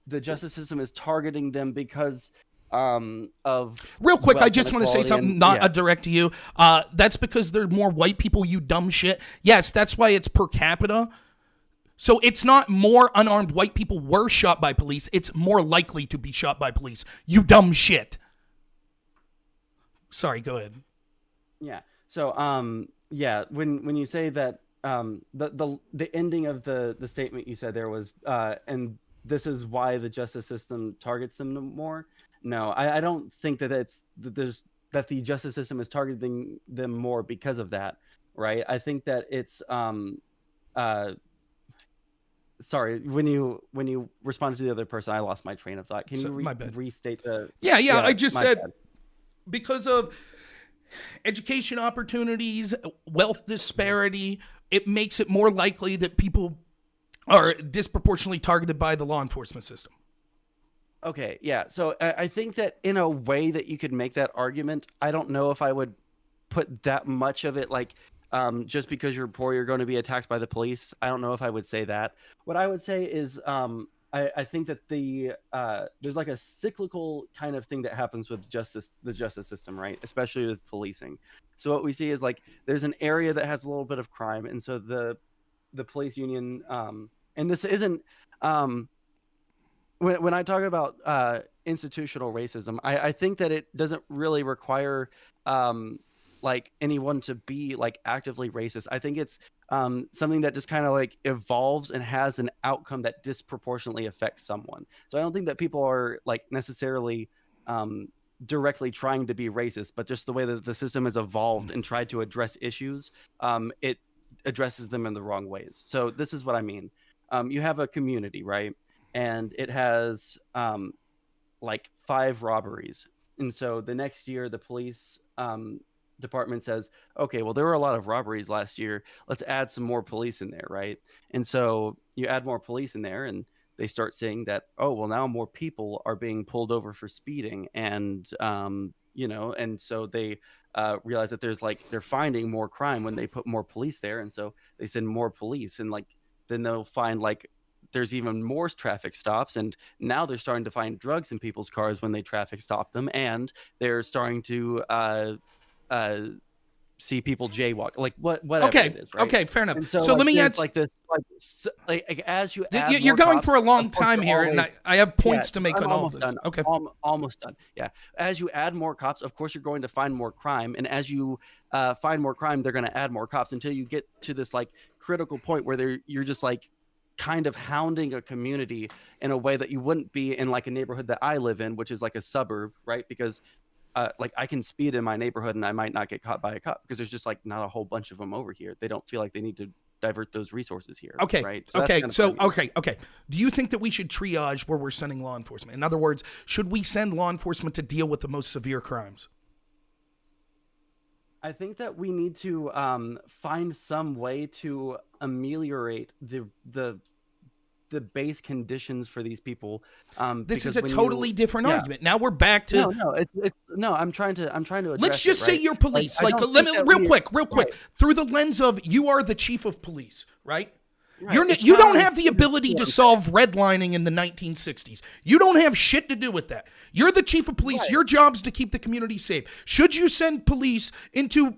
the justice system is targeting them because of real quick, I wealth just want to say inequality something and- not yeah. direct to you. That's because there are more white people, you dumb shit. Yes, that's why it's per capita. So it's not more unarmed white people were shot by police. It's more likely to be shot by police. You dumb shit. Sorry, go ahead. Yeah. So yeah, when you say that the ending of the statement you said there was and this is why the justice system targets them more. No, I don't think that that the justice system is targeting them more because of that, right? I think that it's sorry, when you responded to the other person, I lost my train of thought. Can you my bad. restate the Yeah, I just my said bad. because of education opportunities, wealth disparity, it makes it more likely that people are disproportionately targeted by the law enforcement system. Okay, yeah. So I think that in a way that you could make that argument, I don't know if I would put that much of it like just because you're poor, you're going to be attacked by the police. I don't know if I would say that. What I would say is I think that there's like a cyclical kind of thing that happens with the justice system, right? Especially with policing. So what we see is like there's an area that has a little bit of crime, and so the police union and this isn't when I talk about institutional racism, I think that it doesn't really require like anyone to be like actively racist. I think it's something that just kind of like evolves and has an outcome that disproportionately affects someone. So I don't think that people are like necessarily directly trying to be racist, but just the way that the system has evolved and tried to address issues, it addresses them in the wrong ways. So this is what I mean. You have a community, right? And it has like 5 robberies. And so the next year, the police department says, okay, well, there were a lot of robberies last year. Let's add some more police in there, right? And so you add more police in there, and they start saying that, oh, well, now more people are being pulled over for speeding. And, and so they realize that they're finding more crime when they put more police there. And so they send more police, and like, then they'll find like there's even more traffic stops, and now they're starting to find drugs in people's cars when they traffic stop them, and they're starting to see people jaywalk, like whatever Okay, it is, right? okay, fair enough. And So like, let me there's add. like this, like as you add You're more going cops, for a long of course, time you're here, and always- I have points yeah, to make I'm on all of almost this. done. Okay. Almost done. Yeah. As you add more cops, of course, you're going to find more crime. And as you find more crime, they're going to add more cops until you get to this like critical point where you're just like kind of hounding a community in a way that you wouldn't be in like a neighborhood that I live in, which is like a suburb, right? Because like I can speed in my neighborhood and I might not get caught by a cop because there's just like not a whole bunch of them over here. They don't feel like they need to divert those resources here. Okay. Right. Okay. that's So, kind of okay. Do you think that we should triage where we're sending law enforcement? In other words, should we send law enforcement to deal with the most severe crimes? I think that we need to find some way to ameliorate the base conditions for these people. This is because a when totally different yeah. argument. Now we're back to. No, I'm trying to address Let's just it, say right? you're police. I Like, don't let me think that real we- quick, right. through the lens of you are the chief of police, right? Right. You're It's you don't not- have the ability to solve redlining in the 1960s. You don't have shit to do with that. You're the chief of police. Right. Your job's to keep the community safe. Should you send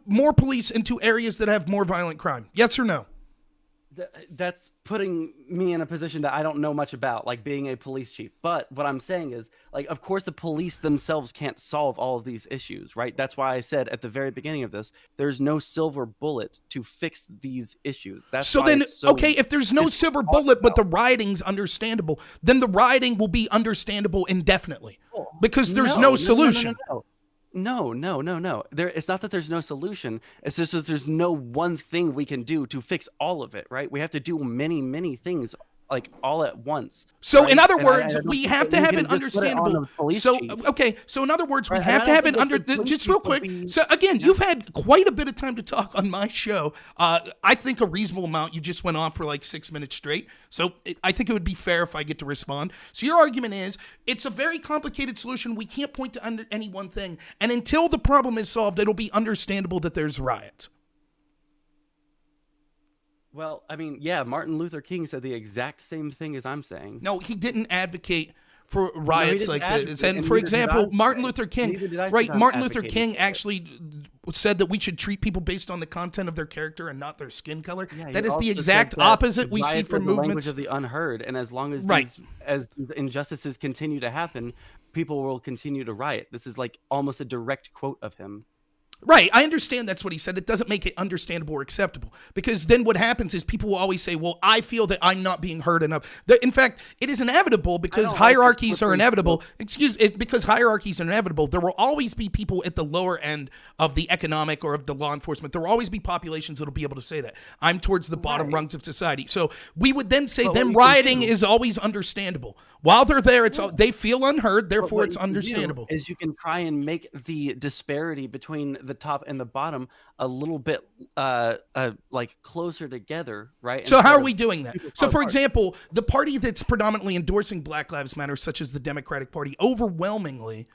more police into areas that have more violent crime? Yes or no? That's putting me in a position that I don't know much about, like being a police chief. But what I'm saying is, like, of course, the police themselves can't solve all of these issues, right? That's why I said at the very beginning of this, there's no silver bullet to fix these issues. That's So why then, it's so okay, if there's no difficult to silver talk bullet, but the about. rioting's understandable, then the rioting will be understandable indefinitely Oh, because there's no solution. No. It's not that there's no solution. It's just that there's no one thing we can do to fix all of it, right? We have to do many, many things like all at once. So right? in other And words, I don't we think have that to you have can an just put it on understandable. the police So chief. okay, so in other words, we Right, and have I to don't have an think that the police just chief real would quick. be- So again, you've had quite a bit of time to talk on my show. I think a reasonable amount. You just went on for like 6 minutes straight. So I think it would be fair if I get to respond. So your argument is it's a very complicated solution. We can't point to any one thing, and until the problem is solved, it'll be understandable that there's riots. Well, I mean, yeah, Martin Luther King said the exact same thing as I'm saying. No, he didn't advocate for riots didn't like advocate, this. And and for neither did example, I Martin say. Luther King, Neither did I say right? that I'm Martin Luther advocating King for it. actually said that we should treat people based on the content of their character and not their skin color. Yeah, That he is the also exact said that opposite we see riots for are the language movements. of the unheard, and as long as Right. these injustices continue to happen, people will continue to riot. This is like almost a direct quote of him. Right, I understand that's what he said. It doesn't make it understandable or acceptable because then what happens is people will always say, "Well, I feel that I'm not being heard enough." In fact, it is inevitable because don't like this hierarchies are slippery inevitable. Because hierarchies are inevitable. There will always be people at the lower end of the economic or of the law enforcement. There will always be populations that will be able to say that I'm towards the bottom Right. rungs of society. So we would then say But what them you can rioting do- is always understandable. While they're there, they feel unheard. But Therefore, what it's you can do understandable. Is you can try and make the disparity between the top and the bottom a little bit like closer together, right? So how Instead are of we doing that? super So far for apart. example, the party that's predominantly endorsing Black Lives Matter, such as the Democratic Party, overwhelmingly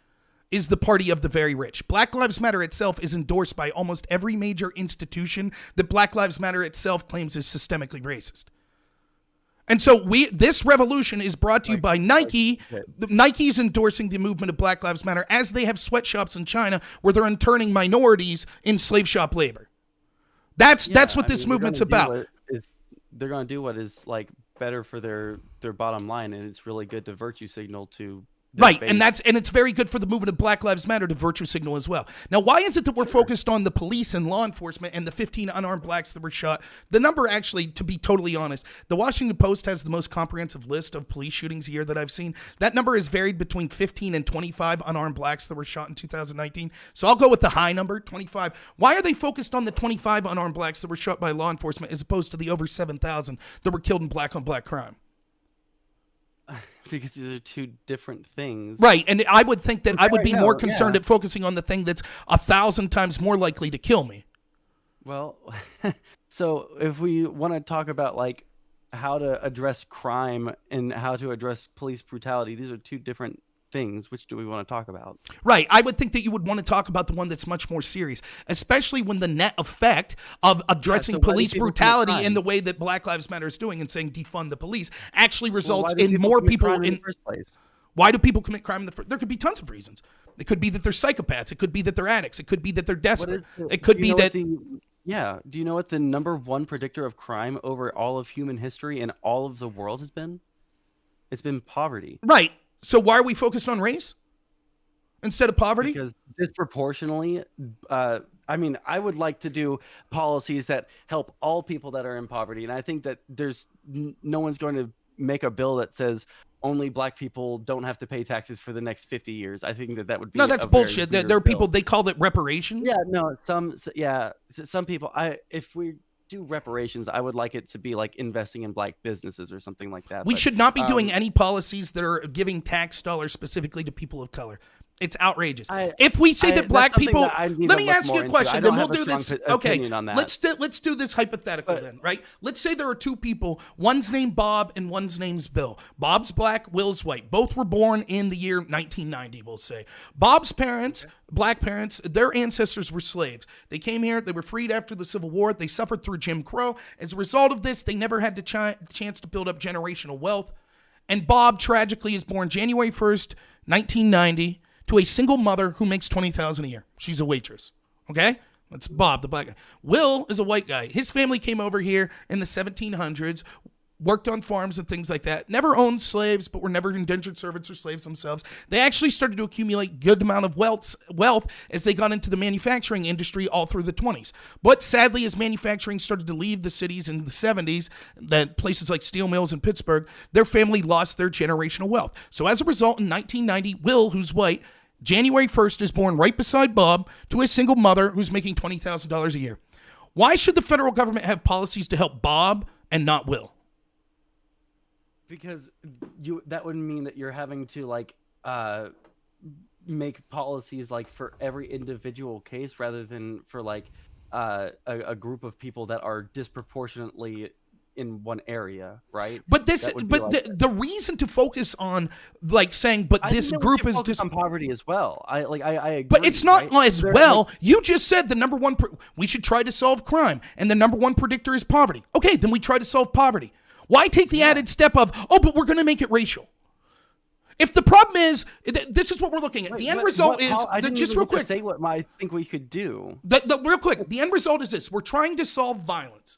is the party of the very rich. Black Lives Matter itself is endorsed by almost every major institution that Black Lives Matter itself claims is systemically racist. And so this revolution is brought to you by Nike. Nike's endorsing the movement of Black Lives Matter as they have sweatshops in China where they're interning minorities in slave shop labor. That's Yeah, what I this mean, they're movement's gonna do about. they're going to do what is like better for their bottom line, and it's really good to virtue signal to their Right, base. and it's very good for the movement of Black Lives Matter to virtue signal as well. Now, why is it that we're focused on the police and law enforcement and the 15 unarmed blacks that were shot? The number actually, to be totally honest, the Washington Post has the most comprehensive list of police shootings a year that I've seen. That number is varied between 15 and 25 unarmed blacks that were shot in 2019. So I'll go with the high number, 25. Why are they focused on the 25 unarmed blacks that were shot by law enforcement as opposed to the over 7,000 that were killed in black on black crime? because these are two different things. Right, and I would think that I would be Right, more no, concerned yeah. at focusing on the thing that's 1,000 times more likely to kill me. Well, so if we want to talk about like how to address crime and how to address police brutality, these are two different things. Which do we want to talk about? Right, I would think that you would want to talk about the one that's much more serious, especially when the net effect of addressing so why do police people commit brutality crime? in the way that Black Lives Matter is doing and saying defund the police actually Well, results why do in more commit people crime in. the first place? Why do people commit crime in the first? There could be tons of reasons. It could be that they're psychopaths. It could be that they're addicts. It could be that they're What desperate. is the- It could do you be know what that. Yeah. Do you know what the number one predictor of crime over all of human history and all of the world has been? It's been poverty. Right. So why are we focused on race instead of poverty? Because disproportionately, I mean, I would like to do policies that help all people that are in poverty. And I think that there's no one's going to make a bill that says only black people don't have to pay taxes for the next 50 years. I think that would be No, that's a very bullshit. weird There are people, bill. they called it reparations. Yeah, no, some people. If we do reparations, I would like it to be like investing in black businesses or something like that. We But, should not be doing um, any policies that are giving tax dollars specifically to people of color. It's outrageous. I- If we say that that's black something people, that I need let to me look ask you more a into. I question. don't Then we'll have a do strong this. opinion Okay, on that. let's do this hypothetical then, right? Let's say there are two people. One's named Bob and one's name's Bill. Bob's black, Will's white. Both were born in the year 1990. We'll say Bob's parents, black parents, their ancestors were slaves. They came here. They were freed after the Civil War. They suffered through Jim Crow. As a result of this, they never had the chance to build up generational wealth. And Bob tragically is born January 1st, 1990, to a single mother who makes $20,000 a year. She's a waitress. Okay? That's Bob, the black guy. Will is a white guy. His family came over here in the 1700s, worked on farms and things like that. Never owned slaves, but were never indentured servants or slaves themselves. They actually started to accumulate good amount of wealth as they got into the manufacturing industry all through the 20s. But sadly, as manufacturing started to leave the cities in the 70s, that places like steel mills in Pittsburgh, their family lost their generational wealth. So as a result, in 1990, Will, who's white, January 1st is born right beside Bob to a single mother who's making $20,000 a year. Why should the federal government have policies to help Bob and not Will? Because that would mean that you're having to like make policies like for every individual case rather than for like a group of people that are disproportionately in one area, right? But the reason to focus on like saying, but this group is on poverty as well. I agree. But it's not right? as well. You just said the number one. We should try to solve crime, and the number one predictor is poverty. Okay, then we try to solve poverty. Why take the added step of, but we're going to make it racial? If the problem is, this is what we're looking at. The end result is, just real quick. Say what I think we could do. Real quick, the end result is this. We're trying to solve violence.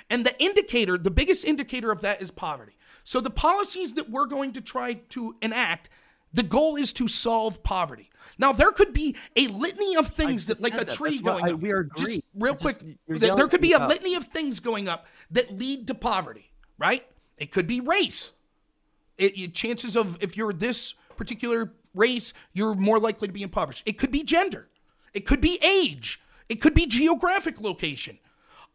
And the biggest indicator of that is poverty. So the policies that we're going to try to enact, the goal is to solve poverty. Now, there could be a litany of things that, like a tree going up. We are just real quick, there could be a litany of things going up that lead to poverty, right? It could be race. Chances of, if you're this particular race, you're more likely to be impoverished. It could be gender. It could be age. It could be geographic location.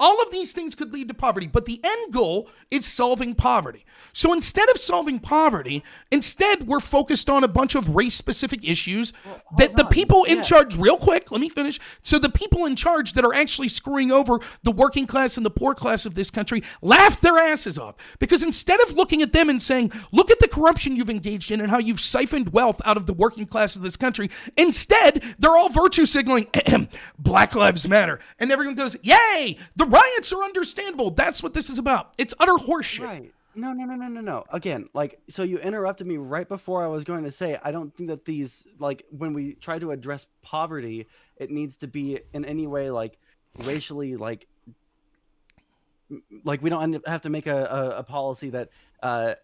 All of these things could lead to poverty, but the end goal is solving poverty. So instead of solving poverty, we're focused on a bunch of race-specific issues that the people in charge, real quick, let me finish. So the people in charge that are actually screwing over the working class and the poor class of this country laugh their asses off. Because instead of looking at them and saying, look at the corruption you've engaged in and how you've siphoned wealth out of the working class of this country, instead, they're all virtue signaling, Black Lives Matter. And everyone goes, yay! The riots are understandable. That's what this is about. It's utter horseshit. Right. No. Again, like, so you interrupted me right before I was going to say, I don't think that these, like, when we try to address poverty, it needs to be in any way, like, racially, like we don't have to make a policy that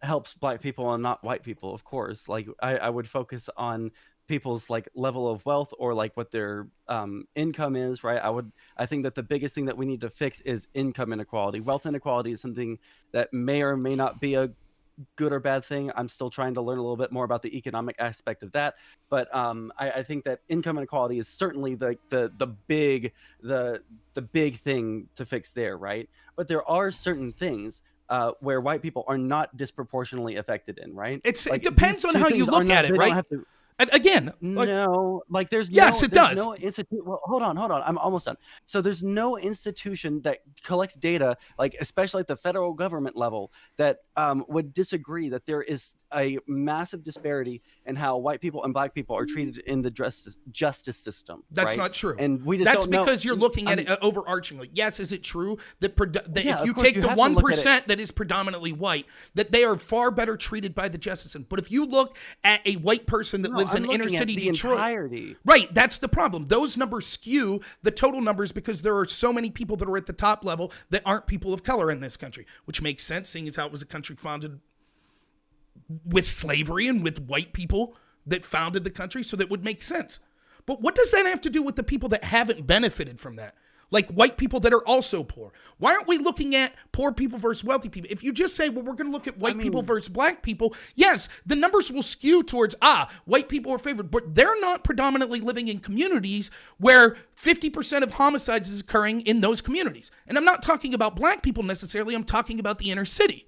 helps Black people and not white people, of course. Like, I would focus on people's like level of wealth or like what their income is, right? I think that the biggest thing that we need to fix is income inequality. Wealth inequality is something that may or may not be a good or bad thing. I'm still trying to learn a little bit more about the economic aspect of that, but I think that income inequality is certainly the big thing to fix there, right? But there are certain things where white people are not disproportionately affected in, right? It depends on how you look at it, right? Again, there's yes, it does. No institute. Well, hold on. I'm almost done. So there's no institution that collects data, like especially at the federal government level, that would disagree that there is a massive disparity in how white people and Black people are treated in the justice system. That's right? not true. And we just that's don't because know. you're looking at it overarchingly. Yes, is it true that if you take you the 1% that is predominantly white, that they are far better treated by the justice system? But if you look at a white person that lives in inner city Detroit, entirety. Right, that's the problem. Those numbers skew the total numbers because there are so many people that are at the top level that aren't people of color in this country, which makes sense seeing as how it was a country founded with slavery and with white people that founded the country, so that would make sense. But what does that have to do with the people that haven't benefited from that? Like white people that are also poor. Why aren't we looking at poor people versus wealthy people? If you just say, well, we're going to look at white people versus Black people, yes, the numbers will skew towards, white people are favored, but they're not predominantly living in communities where 50% of homicides is occurring in those communities. And I'm not talking about Black people necessarily, I'm talking about the inner city.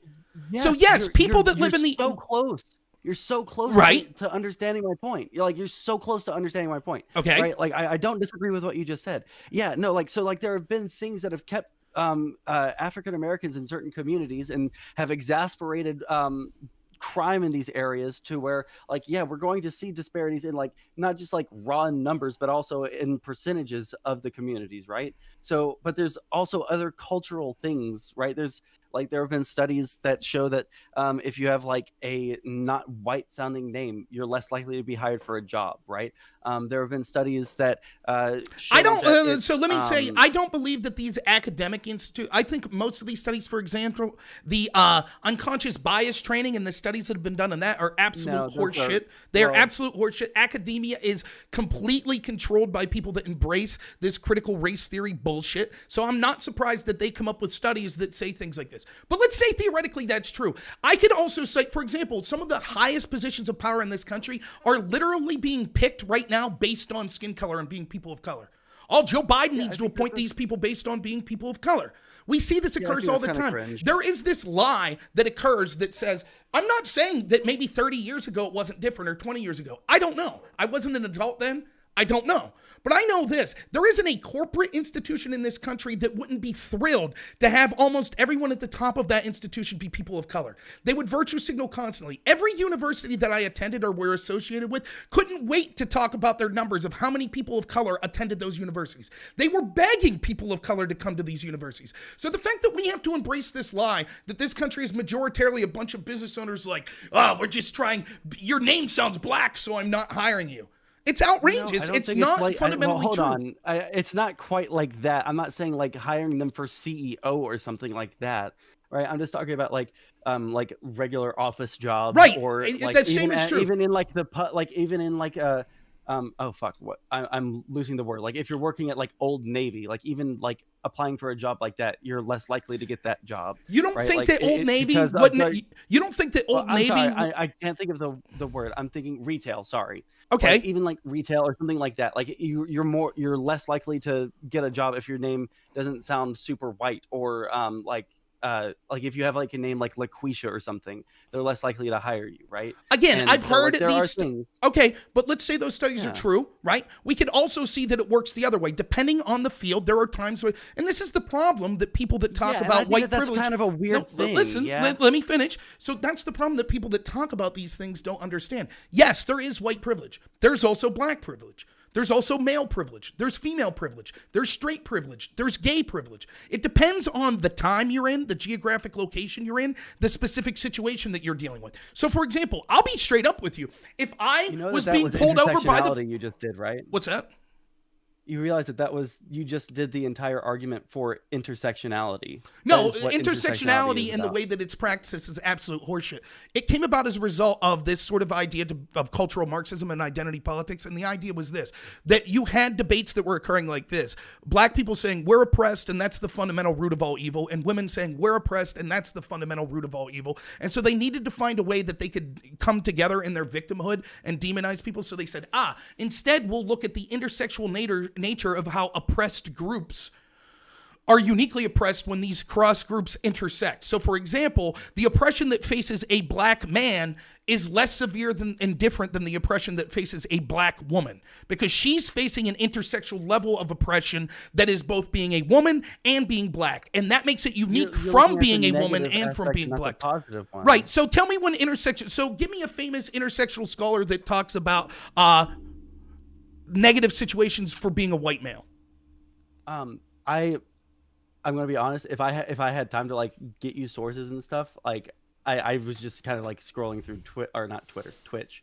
Yes, so yes, people that live in the... so close. You're so close right? to understanding my point. You're so close to understanding my point. Okay. Right? Like I don't disagree with what you just said. Yeah, no, there have been things that have kept African Americans in certain communities and have exasperated crime in these areas to where we're going to see disparities in not just raw numbers, but also in percentages of the communities, right? So, but there's also other cultural things, right? There's Like there have been studies that show that if you have like a not white sounding name, you're less likely to be hired for a job, right? There have been studies that I show don't. that So it's let me say, I don't believe that these academic institute. I think most of these studies, for example, the unconscious bias training and the studies that have been done on that are absolute no, those horseshit. are They are well, absolute horseshit. Academia is completely controlled by people that embrace this critical race theory bullshit. So I'm not surprised that they come up with studies that say things like this. But let's say theoretically that's true. I could also cite, for example, some of the highest positions of power in this country are literally being picked right now based on skin color and being people of color. All Joe Biden needs to appoint these people based on being people of color. We see this occurs all the time. Cringe. There is this lie that occurs that says, I'm not saying that maybe 30 years ago it wasn't different or 20 years ago. I don't know. I wasn't an adult then. I don't know. But I know this. There isn't a corporate institution in this country that wouldn't be thrilled to have almost everyone at the top of that institution be people of color. They would virtue signal constantly. Every university that I attended or were associated with couldn't wait to talk about their numbers of how many people of color attended those universities. They were begging people of color to come to these universities. So the fact that we have to embrace this lie that this country is majoritarily a bunch of business owners like, oh, we're just trying, your name sounds black, so I'm not hiring you. It's outrageous. No, It's not fundamentally hold true. on. It's not quite like that. I'm not saying like hiring them for CEO or something like that, right? I'm just talking about like regular office jobs, Right. or like The same is true. even in like even in like a oh fuck, what I'm losing the word. Like if you're working at like Old Navy, like even like applying for a job like that, you're less likely to get that job. You don't right? think Like, that Old Navy because of wouldn't? You don't think that well, Old I'm Navy? sorry, I can't think of the word. I'm thinking retail. Sorry. Okay. Like, even like retail or something like that. Like you're less likely to get a job if your name doesn't sound super white, or like if you have like a name like LaQuisha or something, they're less likely to hire you, right? Again, And I've so, heard like, there are these. things. Okay, but let's say those studies are Yeah. true, right? We could also see that it works the other way. Depending on the field, there are times where, and this is the problem that people that talk Yeah, and I about think white that that's privilege. kind of a weird thing, Listen, yeah. let me finish. So that's the problem that people that talk about these things don't understand. Yes, there is white privilege. There's also black privilege. There's also male privilege. There's female privilege. There's straight privilege. There's gay privilege. It depends on the time you're in, the geographic location you're in, the specific situation that you're dealing with. So, for example, I'll be straight up with you. If I You know was that being was pulled over by the... intersectionality you just did, right? What's that? You realize that was you just did the entire argument for intersectionality. No, That is what intersectionality is and the about. way that it's practiced is absolute horseshit. It came about as a result of this sort of idea of cultural Marxism and identity politics. And the idea was this, that you had debates that were occurring like this. Black people saying we're oppressed and that's the fundamental root of all evil. And women saying we're oppressed and that's the fundamental root of all evil. And so they needed to find a way that they could come together in their victimhood and demonize people. So they said, instead we'll look at the intersexual nature of how oppressed groups are uniquely oppressed when these cross groups intersect. So, for example, the oppression that faces a black man is less severe and different than the oppression that faces a black woman, because she's facing an intersectional level of oppression that is both being a woman and being black, and that makes it unique You're from looking at being the a woman negative and from aspect, being not the black. positive one. Right. So, tell me one intersection. So, give me a famous intersectional scholar that talks about negative situations for being a white male. I'm gonna be honest. If I had time to like get you sources and stuff, like I was just kind of like scrolling through Twitch.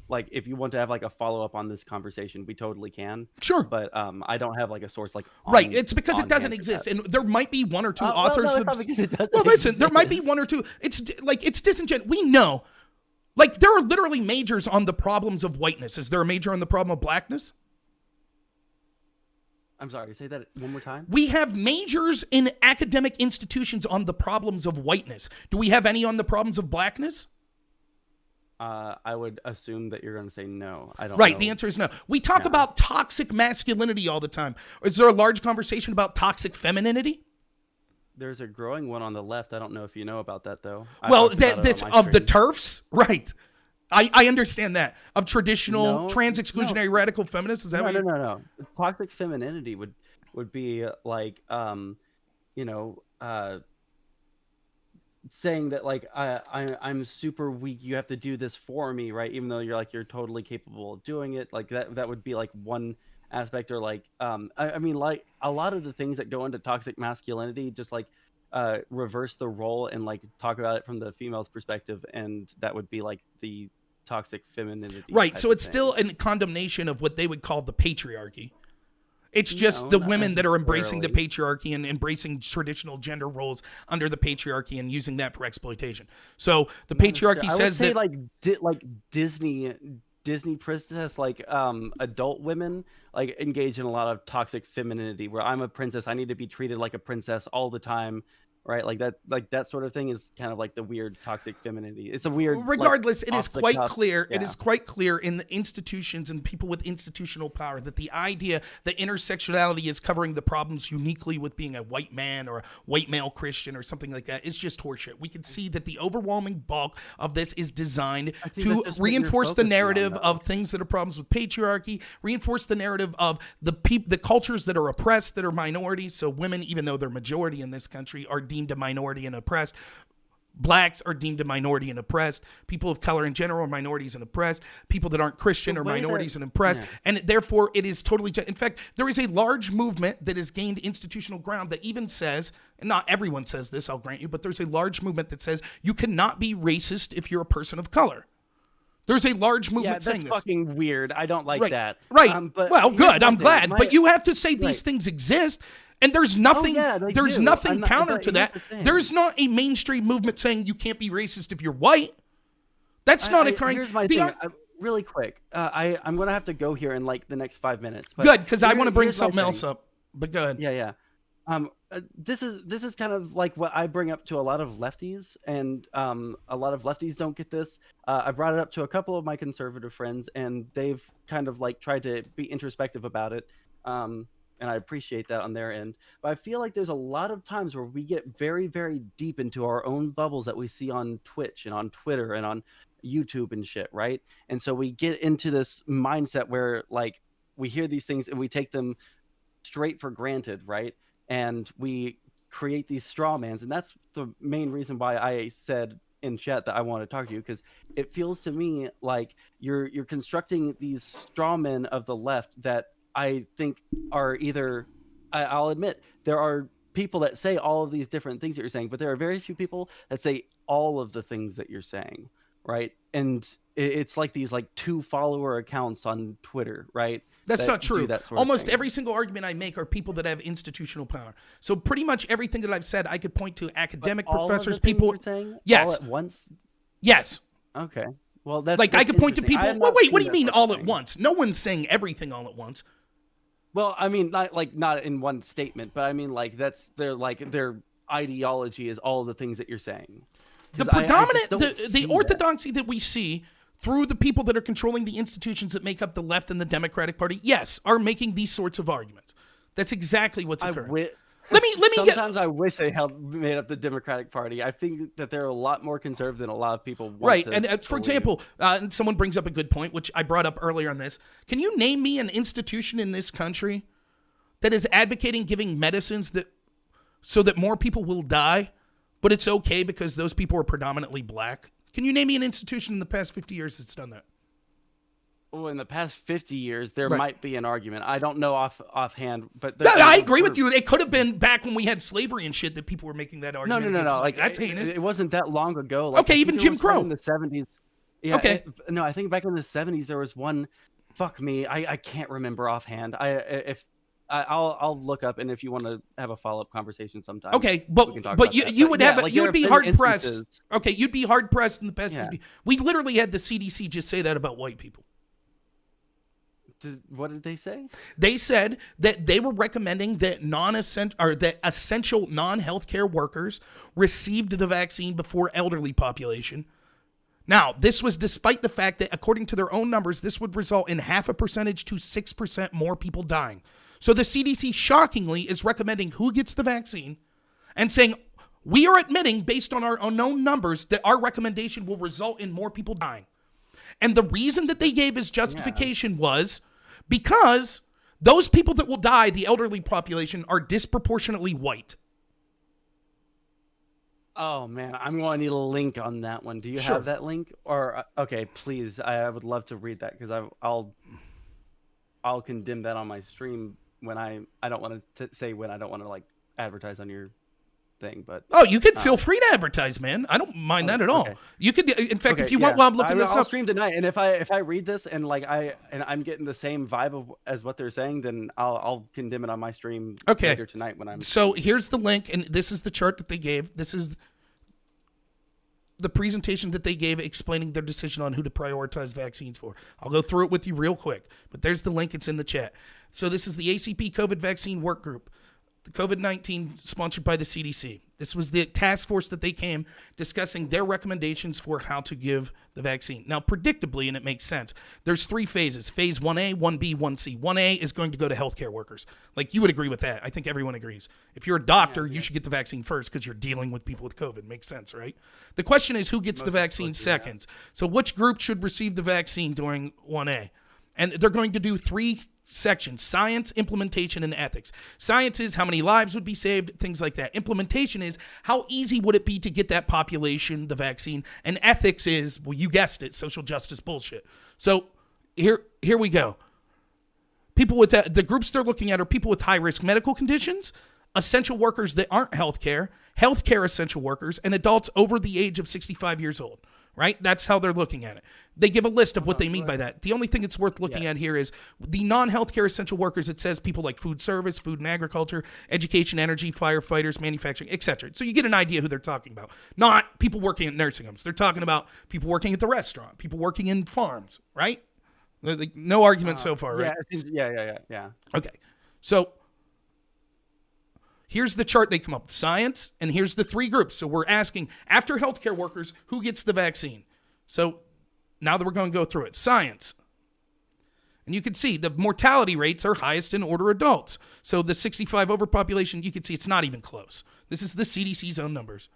Like if you want to have like a follow up on this conversation, we totally can. Sure. But I don't have like a source like Right, it's because it on doesn't hand for exist, that. and there might be one or two Well, authors. no, it's that- not because it doesn't well, listen, there might be exist. one or two. It's disingenuous. We know, like there are literally majors on the problems of whiteness. Is there a major on the problem of blackness? I'm sorry. Say that one more time. We have majors in academic institutions on the problems of whiteness. Do we have any on the problems of blackness? I would assume that you're going to say no. I don't. Right, know. the answer is no. We talk Yeah. about toxic masculinity all the time. Is there a large conversation about toxic femininity? There's a growing one on the left. I don't know if you know about that though. I Well, talked about it that's on my of the stream. TERFs, right? I understand that of traditional No, trans exclusionary radical feminists. Is that what you're... No. Toxic femininity would be like saying that like I'm super weak. You have to do this for me, right? Even though you're totally capable of doing it. Like that would be like one aspect, or like I mean like a lot of the things that go into toxic masculinity, just like reverse the role and like talk about it from the female's perspective, and that would be like the toxic femininity. Right. type So of it's thing. still a condemnation of what they would call the patriarchy. It's just No, the not women that are embracing the necessarily. patriarchy and embracing traditional gender roles under the patriarchy and using that for exploitation. So the Not necessarily. patriarchy I would says say that like Disney princess, like adult women like engage in a lot of toxic femininity where I'm a princess, I need to be treated like a princess all the time, right? Like that sort of thing is kind of like the weird toxic femininity. It's a weird like regardless, it is off the quite cuff. clear. It Yeah. is quite clear in the institutions and people with institutional power that the idea that intersectionality is covering the problems uniquely with being a white man or a white male Christian or something like that is just horseshit. We can see that the overwhelming bulk of this is designed I think to that's just what you're reinforce the focusing on, narrative though. of things that are problems with patriarchy, reinforce the narrative of the cultures that are oppressed, that are minorities. So women, even though they're majority in this country, are deemed a minority and oppressed. Blacks are deemed a minority and oppressed. People of color in general are minorities and oppressed. People that aren't Christian The are way that- minorities and oppressed. yeah. And therefore, it is totally. In fact, there is a large movement that has gained institutional ground that even says, and not everyone says this, I'll grant you, but there's a large movement that says you cannot be racist if you're a person of color. There's a large movement Yeah, saying that's this. fucking weird. I don't like Right. that. Right. But well, here's good. my I'm thing. glad. My- But you have to say these Right. things exist. And there's nothing. yeah, they there's do. nothing I'm not- counter but to here's that. the thing. There's not a mainstream movement saying you can't be racist if you're white. That's not a kind. Here's my the thing. ar- Really quick. I'm gonna have to go here in like the next 5 minutes. But good, because I want to bring here's my something else thing. up. But good. Yeah. This is kind of like what I bring up to a lot of lefties, and a lot of lefties don't get this. I brought it up to a couple of my conservative friends, and they've kind of like tried to be introspective about it. And I appreciate that on their end. But I feel like there's a lot of times where we get very, very deep into our own bubbles that we see on Twitch and on Twitter and on YouTube and shit, right? And so we get into this mindset where like we hear these things and we take them straight for granted, right? And we create these straw mans, and that's the main reason why I said in chat that I want to talk to you, because it feels to me like you're constructing these straw men of the left that I think are either I'll admit there are people that say all of these different things that you're saying, but there are very few people that say all of the things that you're saying, right? And it's like these like 2 follower accounts on Twitter, right? That's that not do true. that sort of Almost thing. every single argument I make are people that have institutional power. So pretty much everything that I've said, I could point to But academic all of the professors, things people. you're saying Yes. all at once. Yes. Okay. Well, that's Like I that's could point to interesting. I people. have Well, not wait, what do seen you mean that sort all of at thing. once? No one's saying everything all at once. Well, I mean, not in one statement, but I mean, like that's their ideology is all the things that you're saying. The 'Cause I just predominant, don't see the that. orthodoxy that we see through the people that are controlling the institutions that make up the left and the Democratic Party, yes, are making these sorts of arguments. That's exactly what's occurring. Let me get. Sometimes I wish they made up the Democratic Party. I think that they're a lot more conservative than a lot of people want Right, to and for believe. example, someone brings up a good point, which I brought up earlier on this. Can you name me an institution in this country that is advocating giving medicines that so that more people will die, but it's okay because those people are predominantly black? Can you name me an institution in the past 50 years that's done that? Well, in the past 50 years, there Right. might be an argument. I don't know offhand, but No, I agree with you. It could have been back when we had slavery and shit that people were making that No, argument. no, no, against no. black. Like that's it, heinous. it wasn't that long ago. Like, Okay, I think even it Jim was back Crow. in the 70s. Yeah. Okay. No, I think back in the 70s there was one. Fuck me, I can't remember offhand. I'll look up, and if you want to have a follow-up conversation sometime. Okay, we but can talk but about you that. you But would yeah, have like, you there would be have been hard pressed. instances- Okay, you'd be hard pressed in the past. Yeah. We literally had the CDC just say that about white people. What did they say? They said that they were recommending that that essential non-healthcare workers received the vaccine before elderly population. Now, this was despite the fact that, according to their own numbers, this would result in 0.5% to 6% more people dying. So the CDC, shockingly, is recommending who gets the vaccine and saying, we are admitting, based on our unknown numbers, that our recommendation will result in more people dying. And the reason that they gave as justification was because those people that will die, the elderly population, are disproportionately white. Oh man, I'm going to need a link on that one. Do you Sure. have that link? Or okay, please, I would love to read that because I'll condemn that on my stream when I don't want to say when I don't want to like advertise on your thing. But Oh, you can feel free to advertise, man. I don't mind that at all. okay. You could, in fact, Okay, if you want, while I'm looking this I'll up, stream tonight, and if I read this and I'm getting the same vibe as what they're saying, then I'll condemn it on my stream later tonight when I'm. So here's the link, and this is the chart that they gave. This is the presentation that they gave explaining their decision on who to prioritize vaccines for. I'll go through it with you real quick, but there's the link. It's in the chat. So this is the ACP COVID vaccine work group, the COVID-19 sponsored by the CDC. This was the task force that they came discussing their recommendations for how to give the vaccine. Now, predictably, and it makes sense, there's 3 phases. Phase 1A, 1B, 1C. 1A is going to go to healthcare workers. Like, you would agree with that. I think everyone agrees. If you're a doctor, you should get the vaccine first because you're dealing with people with COVID. Makes sense, right? The question is, who gets the vaccine second? So which group should receive the vaccine during 1A? And they're going to do 3 sections: science, implementation, and ethics. Science is how many lives would be saved, things like that. Implementation is how easy would it be to get that population the vaccine, and ethics is, well, you guessed it, social justice bullshit. So here we go. People with that, the groups they're looking at are people with high risk medical conditions, essential workers that aren't healthcare essential workers, and adults over the age of 65 years old. Right? That's how they're looking at it. They give a list of what they mean by that. The only thing it's worth looking at here is the non-healthcare essential workers. It says people like food service, food and agriculture, education, energy, firefighters, manufacturing, etc. So you get an idea who they're talking about. Not people working at nursing homes. They're talking about people working at the restaurant, people working in farms, right? Like, no argument so far, right? Yeah. Okay. So here's the chart they come up with: science, and here's the 3 groups. So we're asking, after healthcare workers, who gets the vaccine? So now that we're going to go through it, science. And you can see the mortality rates are highest in older adults. So the 65 overpopulation, you can see it's not even close. This is the CDC's own numbers.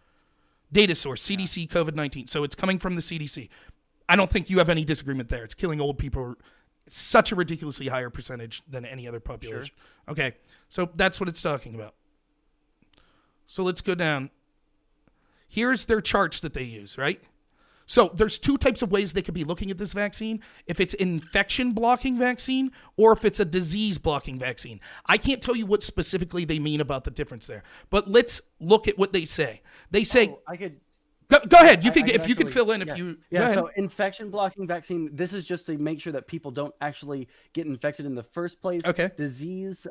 Data source, CDC COVID-19. So it's coming from the CDC. I don't think you have any disagreement there. It's killing old people such a ridiculously higher percentage than any other population. Sure. Okay, so that's what it's talking about. So let's go down. Here's their charts that they use, right? So there's 2 types of ways they could be looking at this vaccine: if it's an infection blocking vaccine or if it's a disease blocking vaccine. I can't tell you what specifically they mean about the difference there, but let's look at what they say. They say, I could go ahead. You could, I if could you could actually- fill in, yeah. if you, Yeah, so infection blocking vaccine, this is just to make sure that people don't actually get infected in the first place. Okay. Disease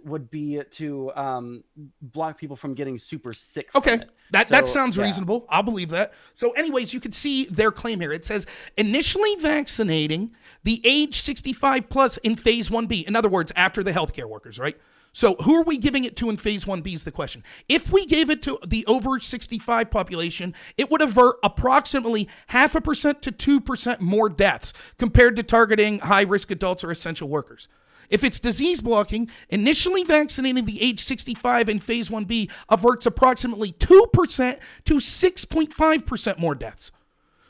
would be to block people from getting super sick from Okay, it. that So, sounds yeah. reasonable. I'll believe that. So anyways, you can see their claim here. It says initially vaccinating the age 65 plus in phase 1B. In other words, after the healthcare workers, right? So who are we giving it to in phase 1B is the question. If we gave it to the over 65 population, it would avert approximately 0.5% to 2% more deaths compared to targeting high-risk adults or essential workers. If it's disease blocking, initially vaccinating the age 65 in phase 1B averts approximately 2% to 6.5% more deaths.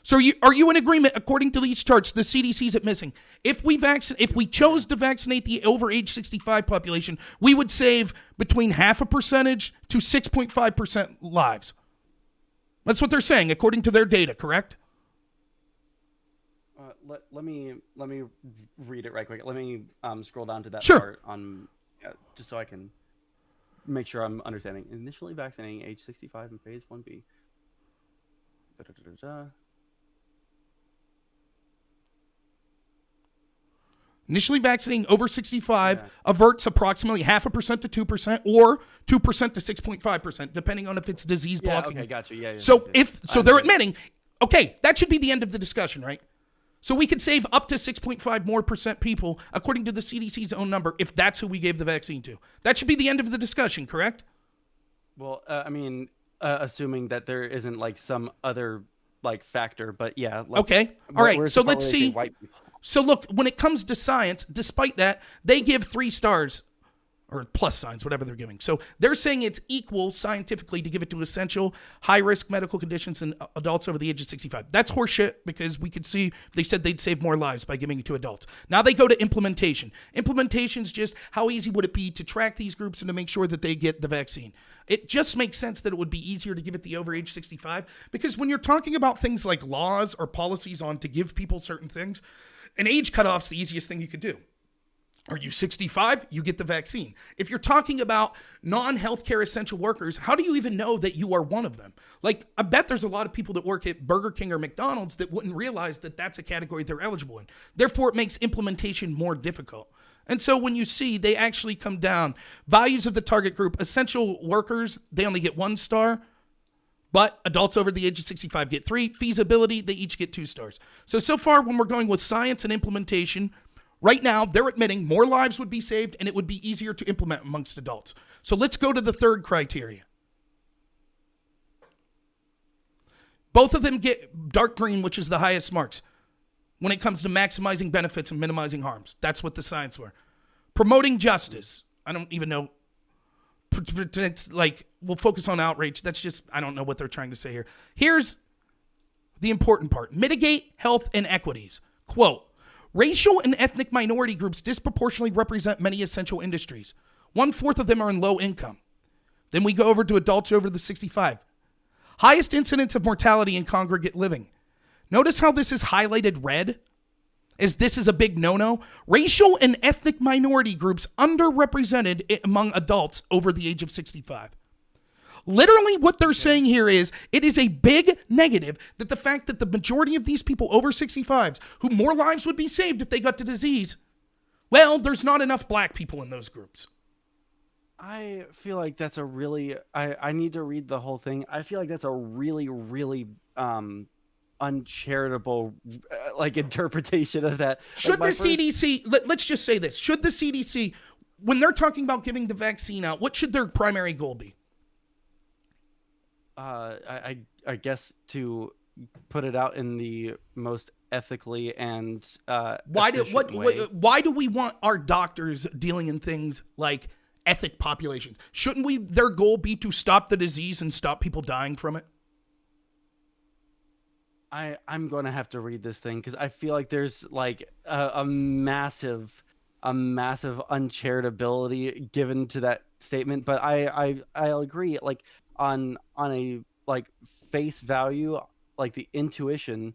So are you in agreement, according to these charts, the CDC's at missing? If we chose to vaccinate the over age 65 population, we would save between 0.5% to 6.5% lives. That's what they're saying, according to their data, correct? Let me read it right quick. Let me scroll down to that Sure. part on just so I can make sure I'm understanding. Initially vaccinating age 65 in phase 1B. Initially vaccinating over 65 averts approximately 0.5% to 2% or 2% to 6.5%, depending on if it's disease blocking. Okay, gotcha. Yeah. So they're understand. admitting, okay, that should be the end of the discussion, right? So we could save up to 6.5 more percent people, according to the CDC's own number, if that's who we gave the vaccine to. That should be the end of the discussion, correct? Well, I mean, assuming that there isn't like some other like factor, but yeah. Okay. All right. So let's see. White people. So look, when it comes to science, despite that, they give 3 stars or plus signs, whatever they're giving. So they're saying it's equal scientifically to give it to essential high-risk medical conditions in adults over the age of 65. That's horseshit because we could see they said they'd save more lives by giving it to adults. Now they go to implementation. Implementation's just how easy would it be to track these groups and to make sure that they get the vaccine. It just makes sense that it would be easier to give it the over age 65 because when you're talking about things like laws or policies on to give people certain things, an age cutoff's the easiest thing you could do. Are you 65? You get the vaccine. If you're talking about non-healthcare essential workers, how do you even know that you are one of them? Like, I bet there's a lot of people that work at Burger King or McDonald's that wouldn't realize that that's a category they're eligible in. Therefore, it makes implementation more difficult. And so when you see they actually come down, values of the target group, essential workers, they only get 1 star. But adults over the age of 65 get 3. Feasibility, they each get 2 stars. So far, when we're going with science and implementation, right now, they're admitting more lives would be saved and it would be easier to implement amongst adults. So let's go to the third criteria. Both of them get dark green, which is the highest marks when it comes to maximizing benefits and minimizing harms. That's what the science were. Promoting justice. I don't even know. Like, we'll focus on outrage. That's just, I don't know what they're trying to say here. Here's the important part. Mitigate health inequities. Quote, racial and ethnic minority groups disproportionately represent many essential industries. 1/4 of them are in low income. Then we go over to adults over the 65. Highest incidence of mortality in congregate living. Notice how this is highlighted red? As this is a big no-no. Racial and ethnic minority groups underrepresented among adults over the age of 65. Literally what they're saying here is it is a big negative that the fact that the majority of these people over 65s, who more lives would be saved if they got the disease, well, there's not enough black people in those groups. I feel like that's a really, I need to read the whole thing. I feel like that's a really, really uncharitable like interpretation of that. Should like the CDC, let's just say this, should the CDC, when they're talking about giving the vaccine out, what should their primary goal be? I guess to put it out in the most ethically and why do we want our doctors dealing in things like ethic populations? Shouldn't we, their goal be to stop the disease and stop people dying from it? I'm going to have to read this thing because I feel like there's like a massive uncharitability given to that statement. But I'll agree. Like on a like face value, like the intuition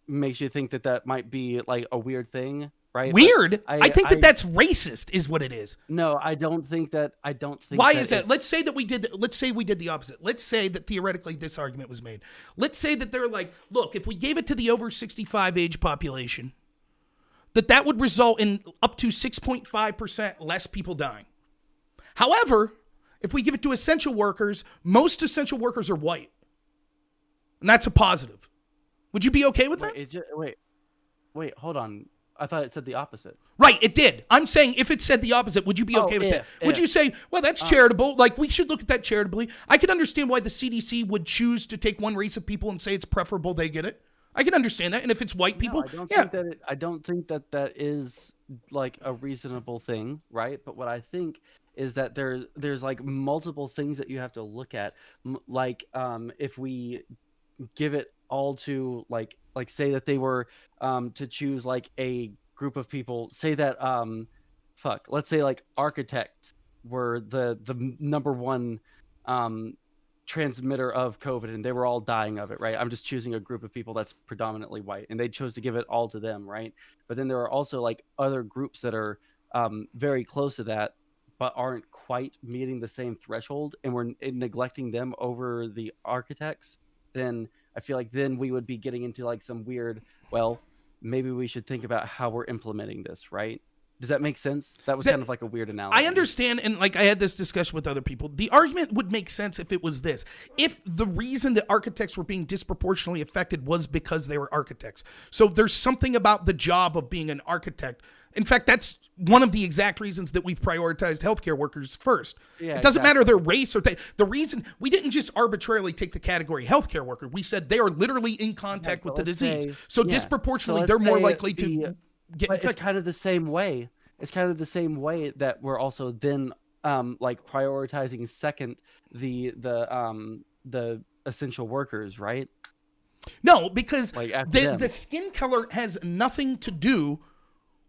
makes you think that might be like a weird thing, right? Weird? I think that's racist is what it is. No, I don't think that. Why is that? Let's say we did the opposite. Let's say that theoretically this argument was made. Let's say that they're like, look, if we gave it to the over 65 age population, that would result in up to 6.5% less people dying. However, if we give it to essential workers, most essential workers are white. And that's a positive. Would you be okay with that? Wait, hold on. I thought it said the opposite. Right, it did. I'm saying if it said the opposite, would you be okay with that? Would you say, well, that's charitable? Like, we should look at that charitably. I could understand why the CDC would choose to take one race of people and say it's preferable they get it. I can understand that. And if it's white people, I don't think that is like a reasonable thing, right? But what I think is that there's like multiple things that you have to look at. Like if we give it all to like say that they were to choose like a group of people, say that let's say like architects were the number one transmitter of COVID and they were all dying of it, right? I'm just choosing a group of people that's predominantly white and they chose to give it all to them, right? But then there are also like other groups that are very close to that but aren't quite meeting the same threshold and we're neglecting them over the architects. Then I feel like then we would be getting into like some weird, well, maybe we should think about how we're implementing this, right? Does that make sense? That was kind of like a weird analogy. I understand, and like I had this discussion with other people. The argument would make sense if it was this. If the reason that architects were being disproportionately affected was because they were architects. So there's something about the job of being an architect. In fact, that's one of the exact reasons that we've prioritized healthcare workers first. Yeah, it doesn't matter their race or the reason. We didn't just arbitrarily take the category healthcare worker. We said they are literally in contact with the disease. Disproportionately, they're more likely to get infected. It's kind of the same way. It's kind of the same way that we're also then like prioritizing second the essential workers, right? No, because like the skin color has nothing to do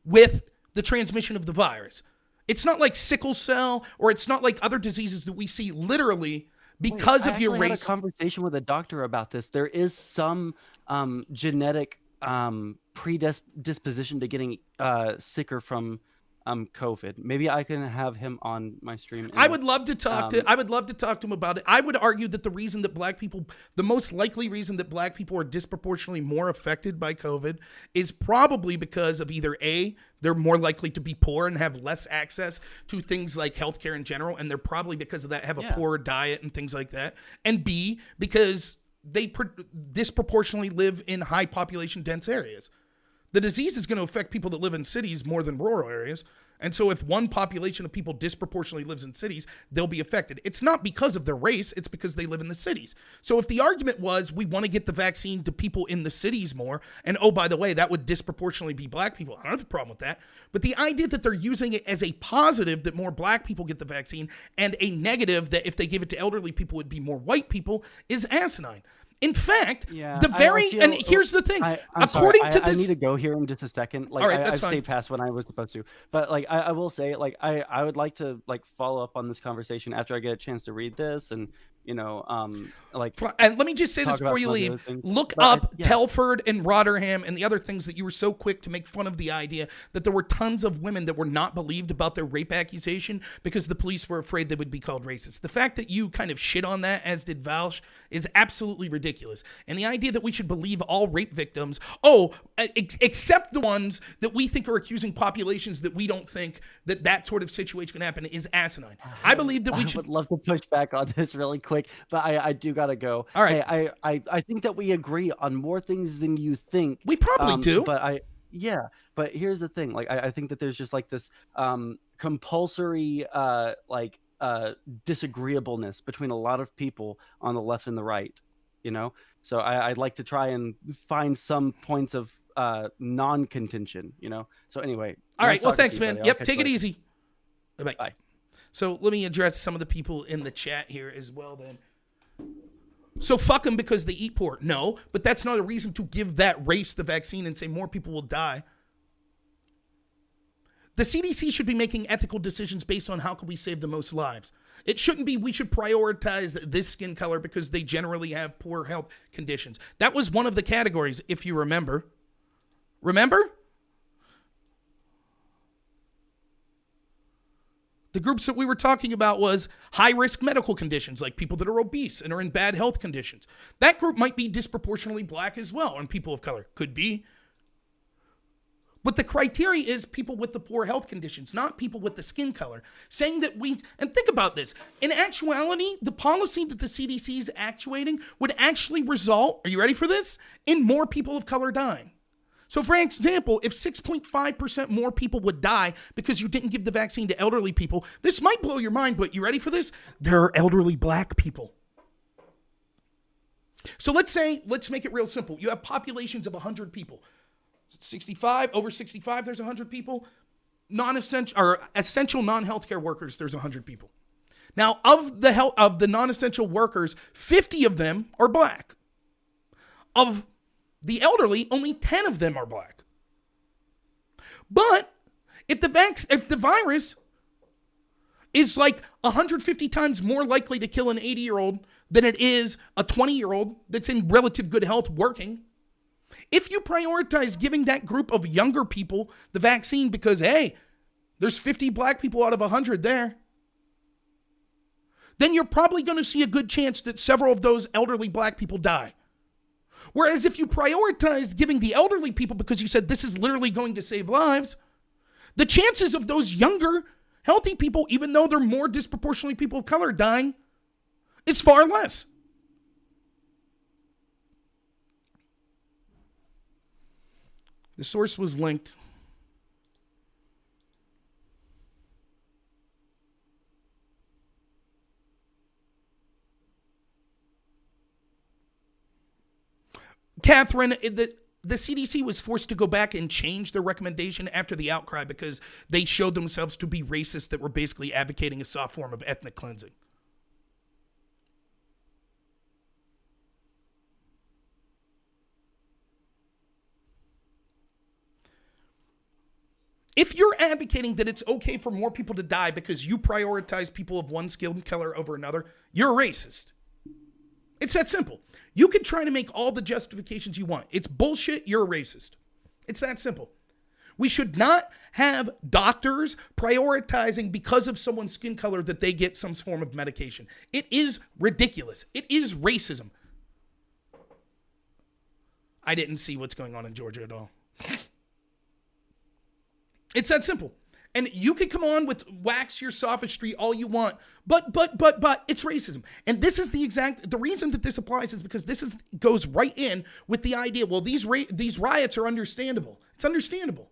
with the transmission of the virus. It's not like sickle cell or it's not like other diseases that we see literally because of your race. I had a conversation with a doctor about this. There is some genetic predisposition to getting sicker from COVID. Maybe I can have him on my stream. I would love to talk to. I would love to talk to him about it. I would argue that the most likely reason that black people are disproportionately more affected by COVID is probably because of either A, they're more likely to be poor and have less access to things like healthcare in general, and they're probably because of that have a poorer diet and things like that, and B, because they disproportionately live in high population dense areas. The disease is going to affect people that live in cities more than rural areas. And so if one population of people disproportionately lives in cities, they'll be affected. It's not because of their race, it's because they live in the cities. So if the argument was we want to get the vaccine to people in the cities more, and oh, by the way, that would disproportionately be black people, I don't have a problem with that. But the idea that they're using it as a positive that more black people get the vaccine and a negative that if they give it to elderly people would be more white people is asinine. In fact, and here's the thing. According to this, I need to go here in just a second. Like, all right, I've stayed past when I was supposed to, but like, I will say, like, I would like to like follow up on this conversation after I get a chance to read this, and like. And let me just say this before you leave: look up Telford and Rotherham and the other things that you were so quick to make fun of the idea that there were tons of women that were not believed about their rape accusation because the police were afraid they would be called racist. The fact that you kind of shit on that, as did Valsh, is absolutely ridiculous. And the idea that we should believe all rape victims, except the ones that we think are accusing populations that we don't think that sort of situation can happen, is asinine. I believe that I would love to push back on this really quick, but I do gotta go. All right. Hey, I think that we agree on more things than you think. We probably do. But here's the thing. Like, I think that there's just like this compulsory disagreeableness between a lot of people on the left and the right. So I'd like to try and find some points of non-contention. So anyway. All right. Well, thanks, man. Yep. Take it easy. Bye. Bye. So let me address some of the people in the chat here as well then. So fuck them because they eat pork. No, but that's not a reason to give that race the vaccine and say more people will die. The CDC should be making ethical decisions based on how can we save the most lives. It shouldn't be we should prioritize this skin color because they generally have poor health conditions. That was one of the categories, if you remember. Remember? The groups that we were talking about was high-risk medical conditions, like people that are obese and are in bad health conditions. That group might be disproportionately black as well, and people of color. Could be. But the criteria is people with the poor health conditions, not people with the skin color. Saying that and think about this. In actuality, the policy that the CDC is actuating would actually result, are you ready for this? In more people of color dying. So for example, if 6.5% more people would die because you didn't give the vaccine to elderly people, this might blow your mind, but you ready for this? There are elderly black people. So let's make it real simple. You have populations of 100 people. 65, over 65, there's 100 people. Essential non-healthcare workers, there's 100 people. Now, of the non-essential workers, 50 of them are black. Of the elderly, only 10 of them are black. But if the virus is like 150 times more likely to kill an 80-year-old than it is a 20-year-old that's in relative good health working, if you prioritize giving that group of younger people the vaccine because, hey, there's 50 black people out of 100 there, then you're probably going to see a good chance that several of those elderly black people die. Whereas if you prioritized giving the elderly people because you said this is literally going to save lives, the chances of those younger, healthy people, even though they're more disproportionately people of color dying, is far less. The source was linked. Catherine, the CDC was forced to go back and change their recommendation after the outcry because they showed themselves to be racist that were basically advocating a soft form of ethnic cleansing. If you're advocating that it's okay for more people to die because you prioritize people of one skin color over another, you're a racist. It's that simple. You can try to make all the justifications you want. It's bullshit. You're a racist. It's that simple. We should not have doctors prioritizing because of someone's skin color that they get some form of medication. It is ridiculous. It is racism. I didn't see what's going on in Georgia at all. It's that simple. And you can come on with wax your sophistry all you want, but it's racism. And this is the reason that this applies is because goes right in with the idea, well, these riots are understandable. It's understandable.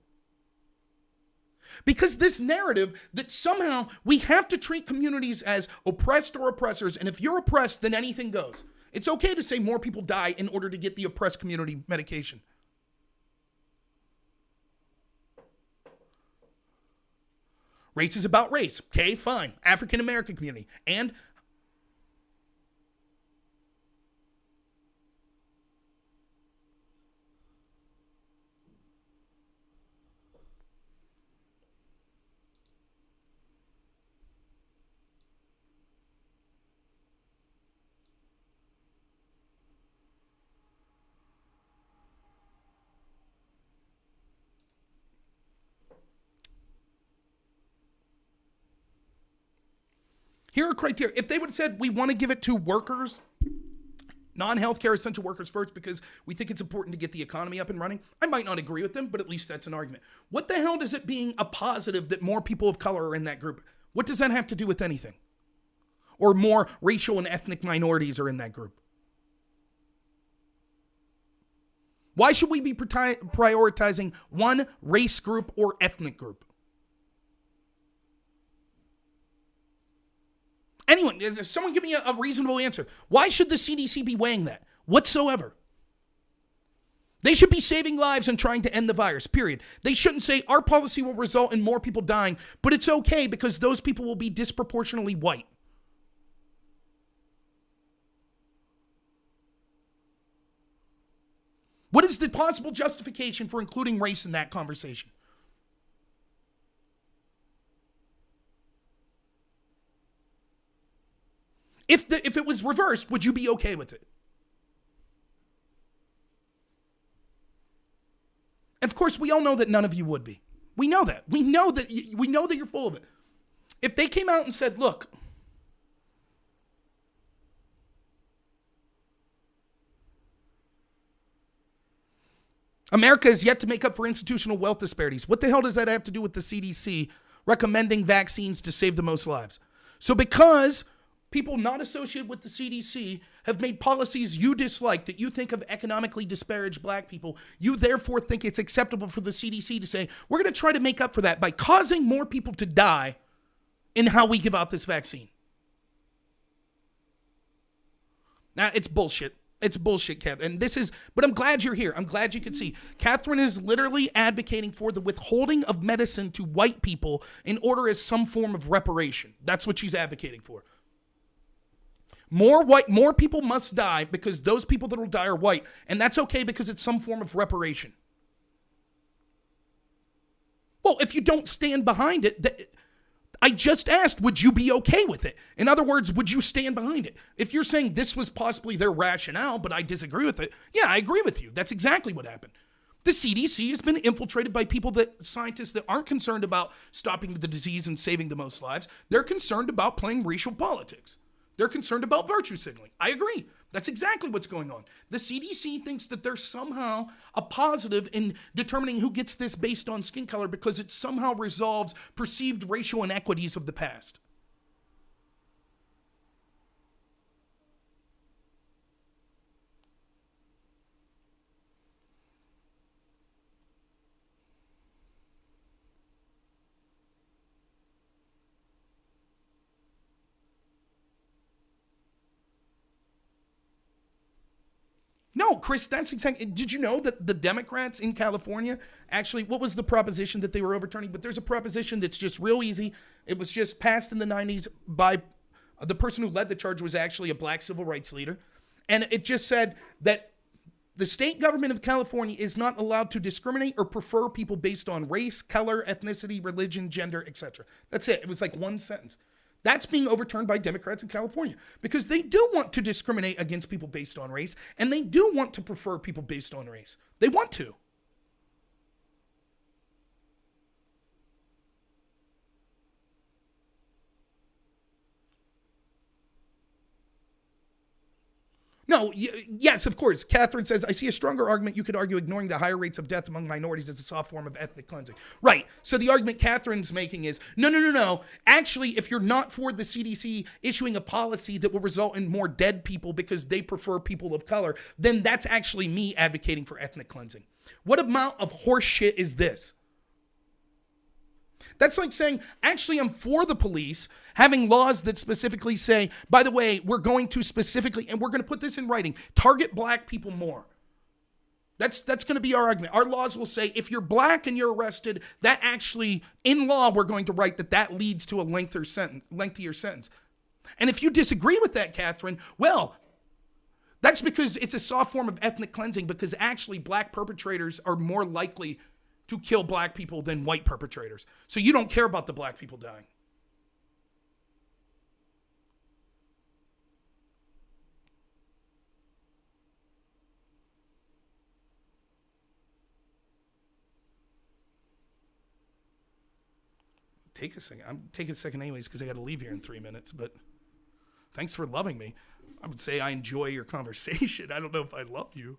Because this narrative that somehow we have to treat communities as oppressed or oppressors, and if you're oppressed, then anything goes. It's okay to say more people die in order to get the oppressed community medication. Race is about race. Okay, fine. African American community. And here are criteria. If they would have said we want to give it to workers, non-healthcare essential workers first because we think it's important to get the economy up and running, I might not agree with them, but at least that's an argument. What the hell does it being a positive that more people of color are in that group? What does that have to do with anything? Or more racial and ethnic minorities are in that group? Why should we be prioritizing one race group or ethnic group? Anyone, someone give me a reasonable answer. Why should the CDC be weighing that whatsoever? They should be saving lives and trying to end the virus, period. They shouldn't say our policy will result in more people dying, but it's okay because those people will be disproportionately white. What is the possible justification for including race in that conversation? If it was reversed, would you be okay with it? And of course, we all know that none of you would be. We know that. We know that you're full of it. If they came out and said, look, America is yet to make up for institutional wealth disparities. What the hell does that have to do with the CDC recommending vaccines to save the most lives? So because people not associated with the CDC have made policies you dislike that you think have economically disparaged black people, you therefore think it's acceptable for the CDC to say, we're going to try to make up for that by causing more people to die in how we give out this vaccine. Now, it's bullshit. It's bullshit, Catherine. But I'm glad you're here. I'm glad you can see. Catherine is literally advocating for the withholding of medicine to white people in order as some form of reparation. That's what she's advocating for. More people must die because those people that will die are white. And that's okay because it's some form of reparation. Well, if you don't stand behind it, I just asked, would you be okay with it? In other words, would you stand behind it? If you're saying this was possibly their rationale, but I disagree with it, yeah, I agree with you. That's exactly what happened. The CDC has been infiltrated by scientists that aren't concerned about stopping the disease and saving the most lives. They're concerned about playing racial politics. They're concerned about virtue signaling. I agree. That's exactly what's going on. The CDC thinks that there's somehow a positive in determining who gets this based on skin color because it somehow resolves perceived racial inequities of the past. No, Chris, that's exactly. Did you know that the Democrats in California actually, what was the proposition that they were overturning? But there's a proposition that's just real easy. It was just passed in the 90s by the person who led the charge was actually a black civil rights leader. And it just said that the state government of California is not allowed to discriminate or prefer people based on race, color, ethnicity, religion, gender, etc. That's it. It was like one sentence. That's being overturned by Democrats in California because they do want to discriminate against people based on race, and they do want to prefer people based on race. They want to. No, yes, of course. Catherine says, I see a stronger argument. You could argue ignoring the higher rates of death among minorities as a soft form of ethnic cleansing. Right. So the argument Catherine's making is, no. Actually, if you're not for the CDC issuing a policy that will result in more dead people because they prefer people of color, then that's actually me advocating for ethnic cleansing. What amount of horse shit is this? That's like saying, actually, I'm for the police having laws that specifically say, by the way, we're going to specifically, and we're going to put this in writing, target black people more. That's going to be our argument. Our laws will say, if you're black and you're arrested, that actually, in law, we're going to write that leads to a lengthier sentence. And if you disagree with that, Catherine, well, that's because it's a soft form of ethnic cleansing, because actually black perpetrators are more likely to kill black people than white perpetrators. So you don't care about the black people dying. Take a second. I'm taking a second anyways because I got to leave here in 3 minutes, but thanks for loving me. I would say I enjoy your conversation. I don't know if I love you,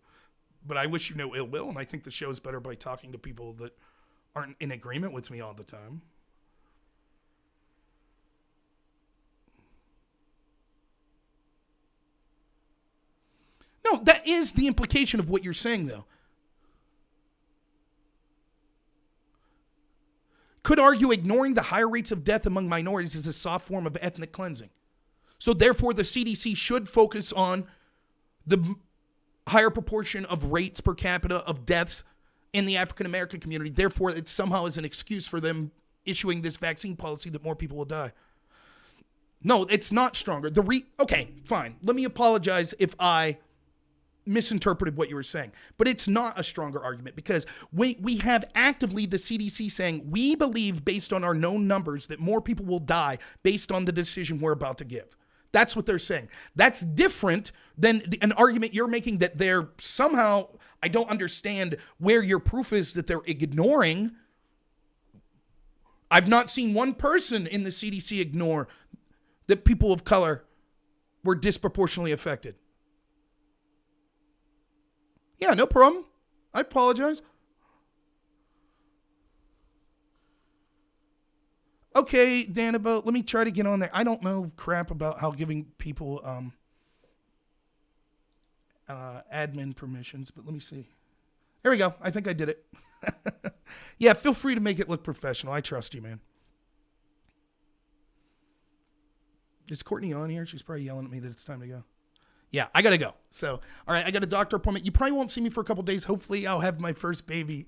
but I wish you no ill will, and I think the show is better by talking to people that aren't in agreement with me all the time. No, that is the implication of what you're saying, though. Could argue ignoring the higher rates of death among minorities is a soft form of ethnic cleansing. So therefore, the CDC should focus on the higher proportion of rates per capita of deaths in the African American community. Therefore, it somehow is an excuse for them issuing this vaccine policy that more people will die. No, it's not stronger. Okay, fine. Let me apologize if I misinterpreted what you were saying, but it's not a stronger argument because we have actively the CDC saying we believe based on our known numbers that more people will die based on the decision we're about to give. That's what they're saying. That's different than an argument you're making that they're somehow, I don't understand where your proof is that they're ignoring. I've not seen one person in the CDC ignore that people of color were disproportionately affected. Yeah, no problem. I apologize. Okay, Dan, let me try to get on there. I don't know crap about how giving people admin permissions, but let me see. There we go. I think I did it. Yeah, feel free to make it look professional. I trust you, man. Is Courtney on here? She's probably yelling at me that it's time to go. Yeah, I got to go. So, all right, I got a doctor appointment. You probably won't see me for a couple days. Hopefully, I'll have my first baby.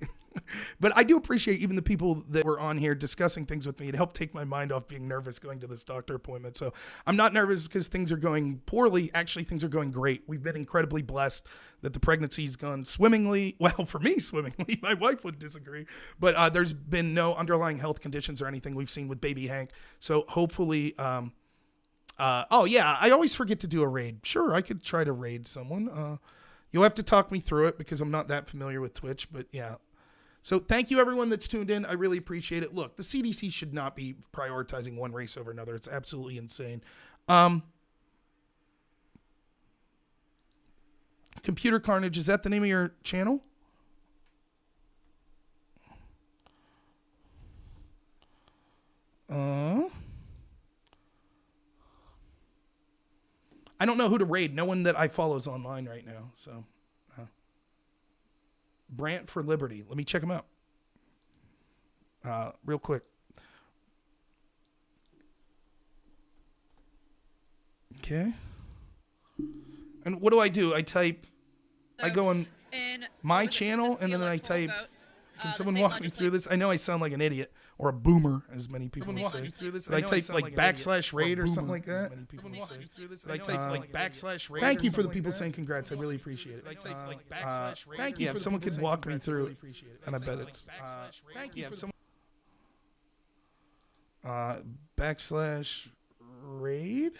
But I do appreciate even the people that were on here discussing things with me. It helped take my mind off being nervous going to this doctor appointment. So I'm not nervous because things are going poorly. Actually, things are going great. We've been incredibly blessed that the pregnancy's gone swimmingly. Well, for me, swimmingly. My wife would disagree. But there's been no underlying health conditions or anything we've seen with baby Hank. So hopefully... oh yeah, I always forget to do a raid. Sure, I could try to raid someone. You'll have to talk me through it because I'm not that familiar with Twitch, but yeah. So thank you everyone that's tuned in. I really appreciate it. Look, the CDC should not be prioritizing one race over another. It's absolutely insane. Computer Carnage, is that the name of your channel? I don't know who to raid. No one that I follow is online right now. So, Brant for Liberty. Let me check him out. Real quick. Okay. And what do? I type. So I go on my channel and then I type. Can someone walk me through this? I know I sound like an idiot or a boomer, as many people say. I type like backslash raid or something like that. I type like backslash raid. Thank you for the people saying congrats. I really appreciate it. Thank you. If someone could walk me through it, and I bet it's. Thank you. Backslash raid.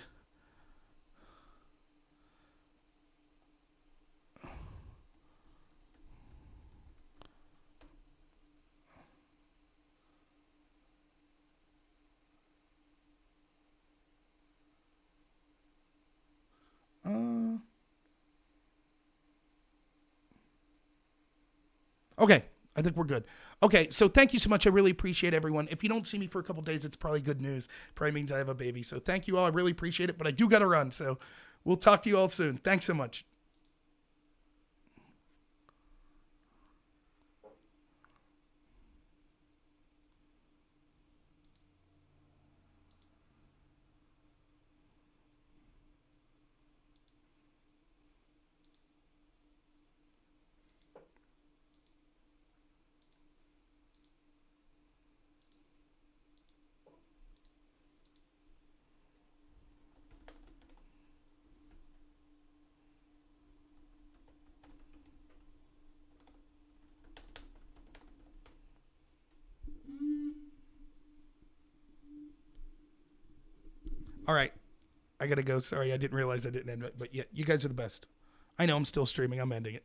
Okay. I think we're good. Okay, so thank you so much. I really appreciate everyone. If you don't see me for a couple days, it's probably good news. Probably means I have a baby. So thank you all. I really appreciate it. But I do got to run. So we'll talk to you all soon. Thanks so much. All right. I got to go. Sorry, I didn't realize I didn't end it. But yeah, you guys are the best. I know I'm still streaming. I'm ending it.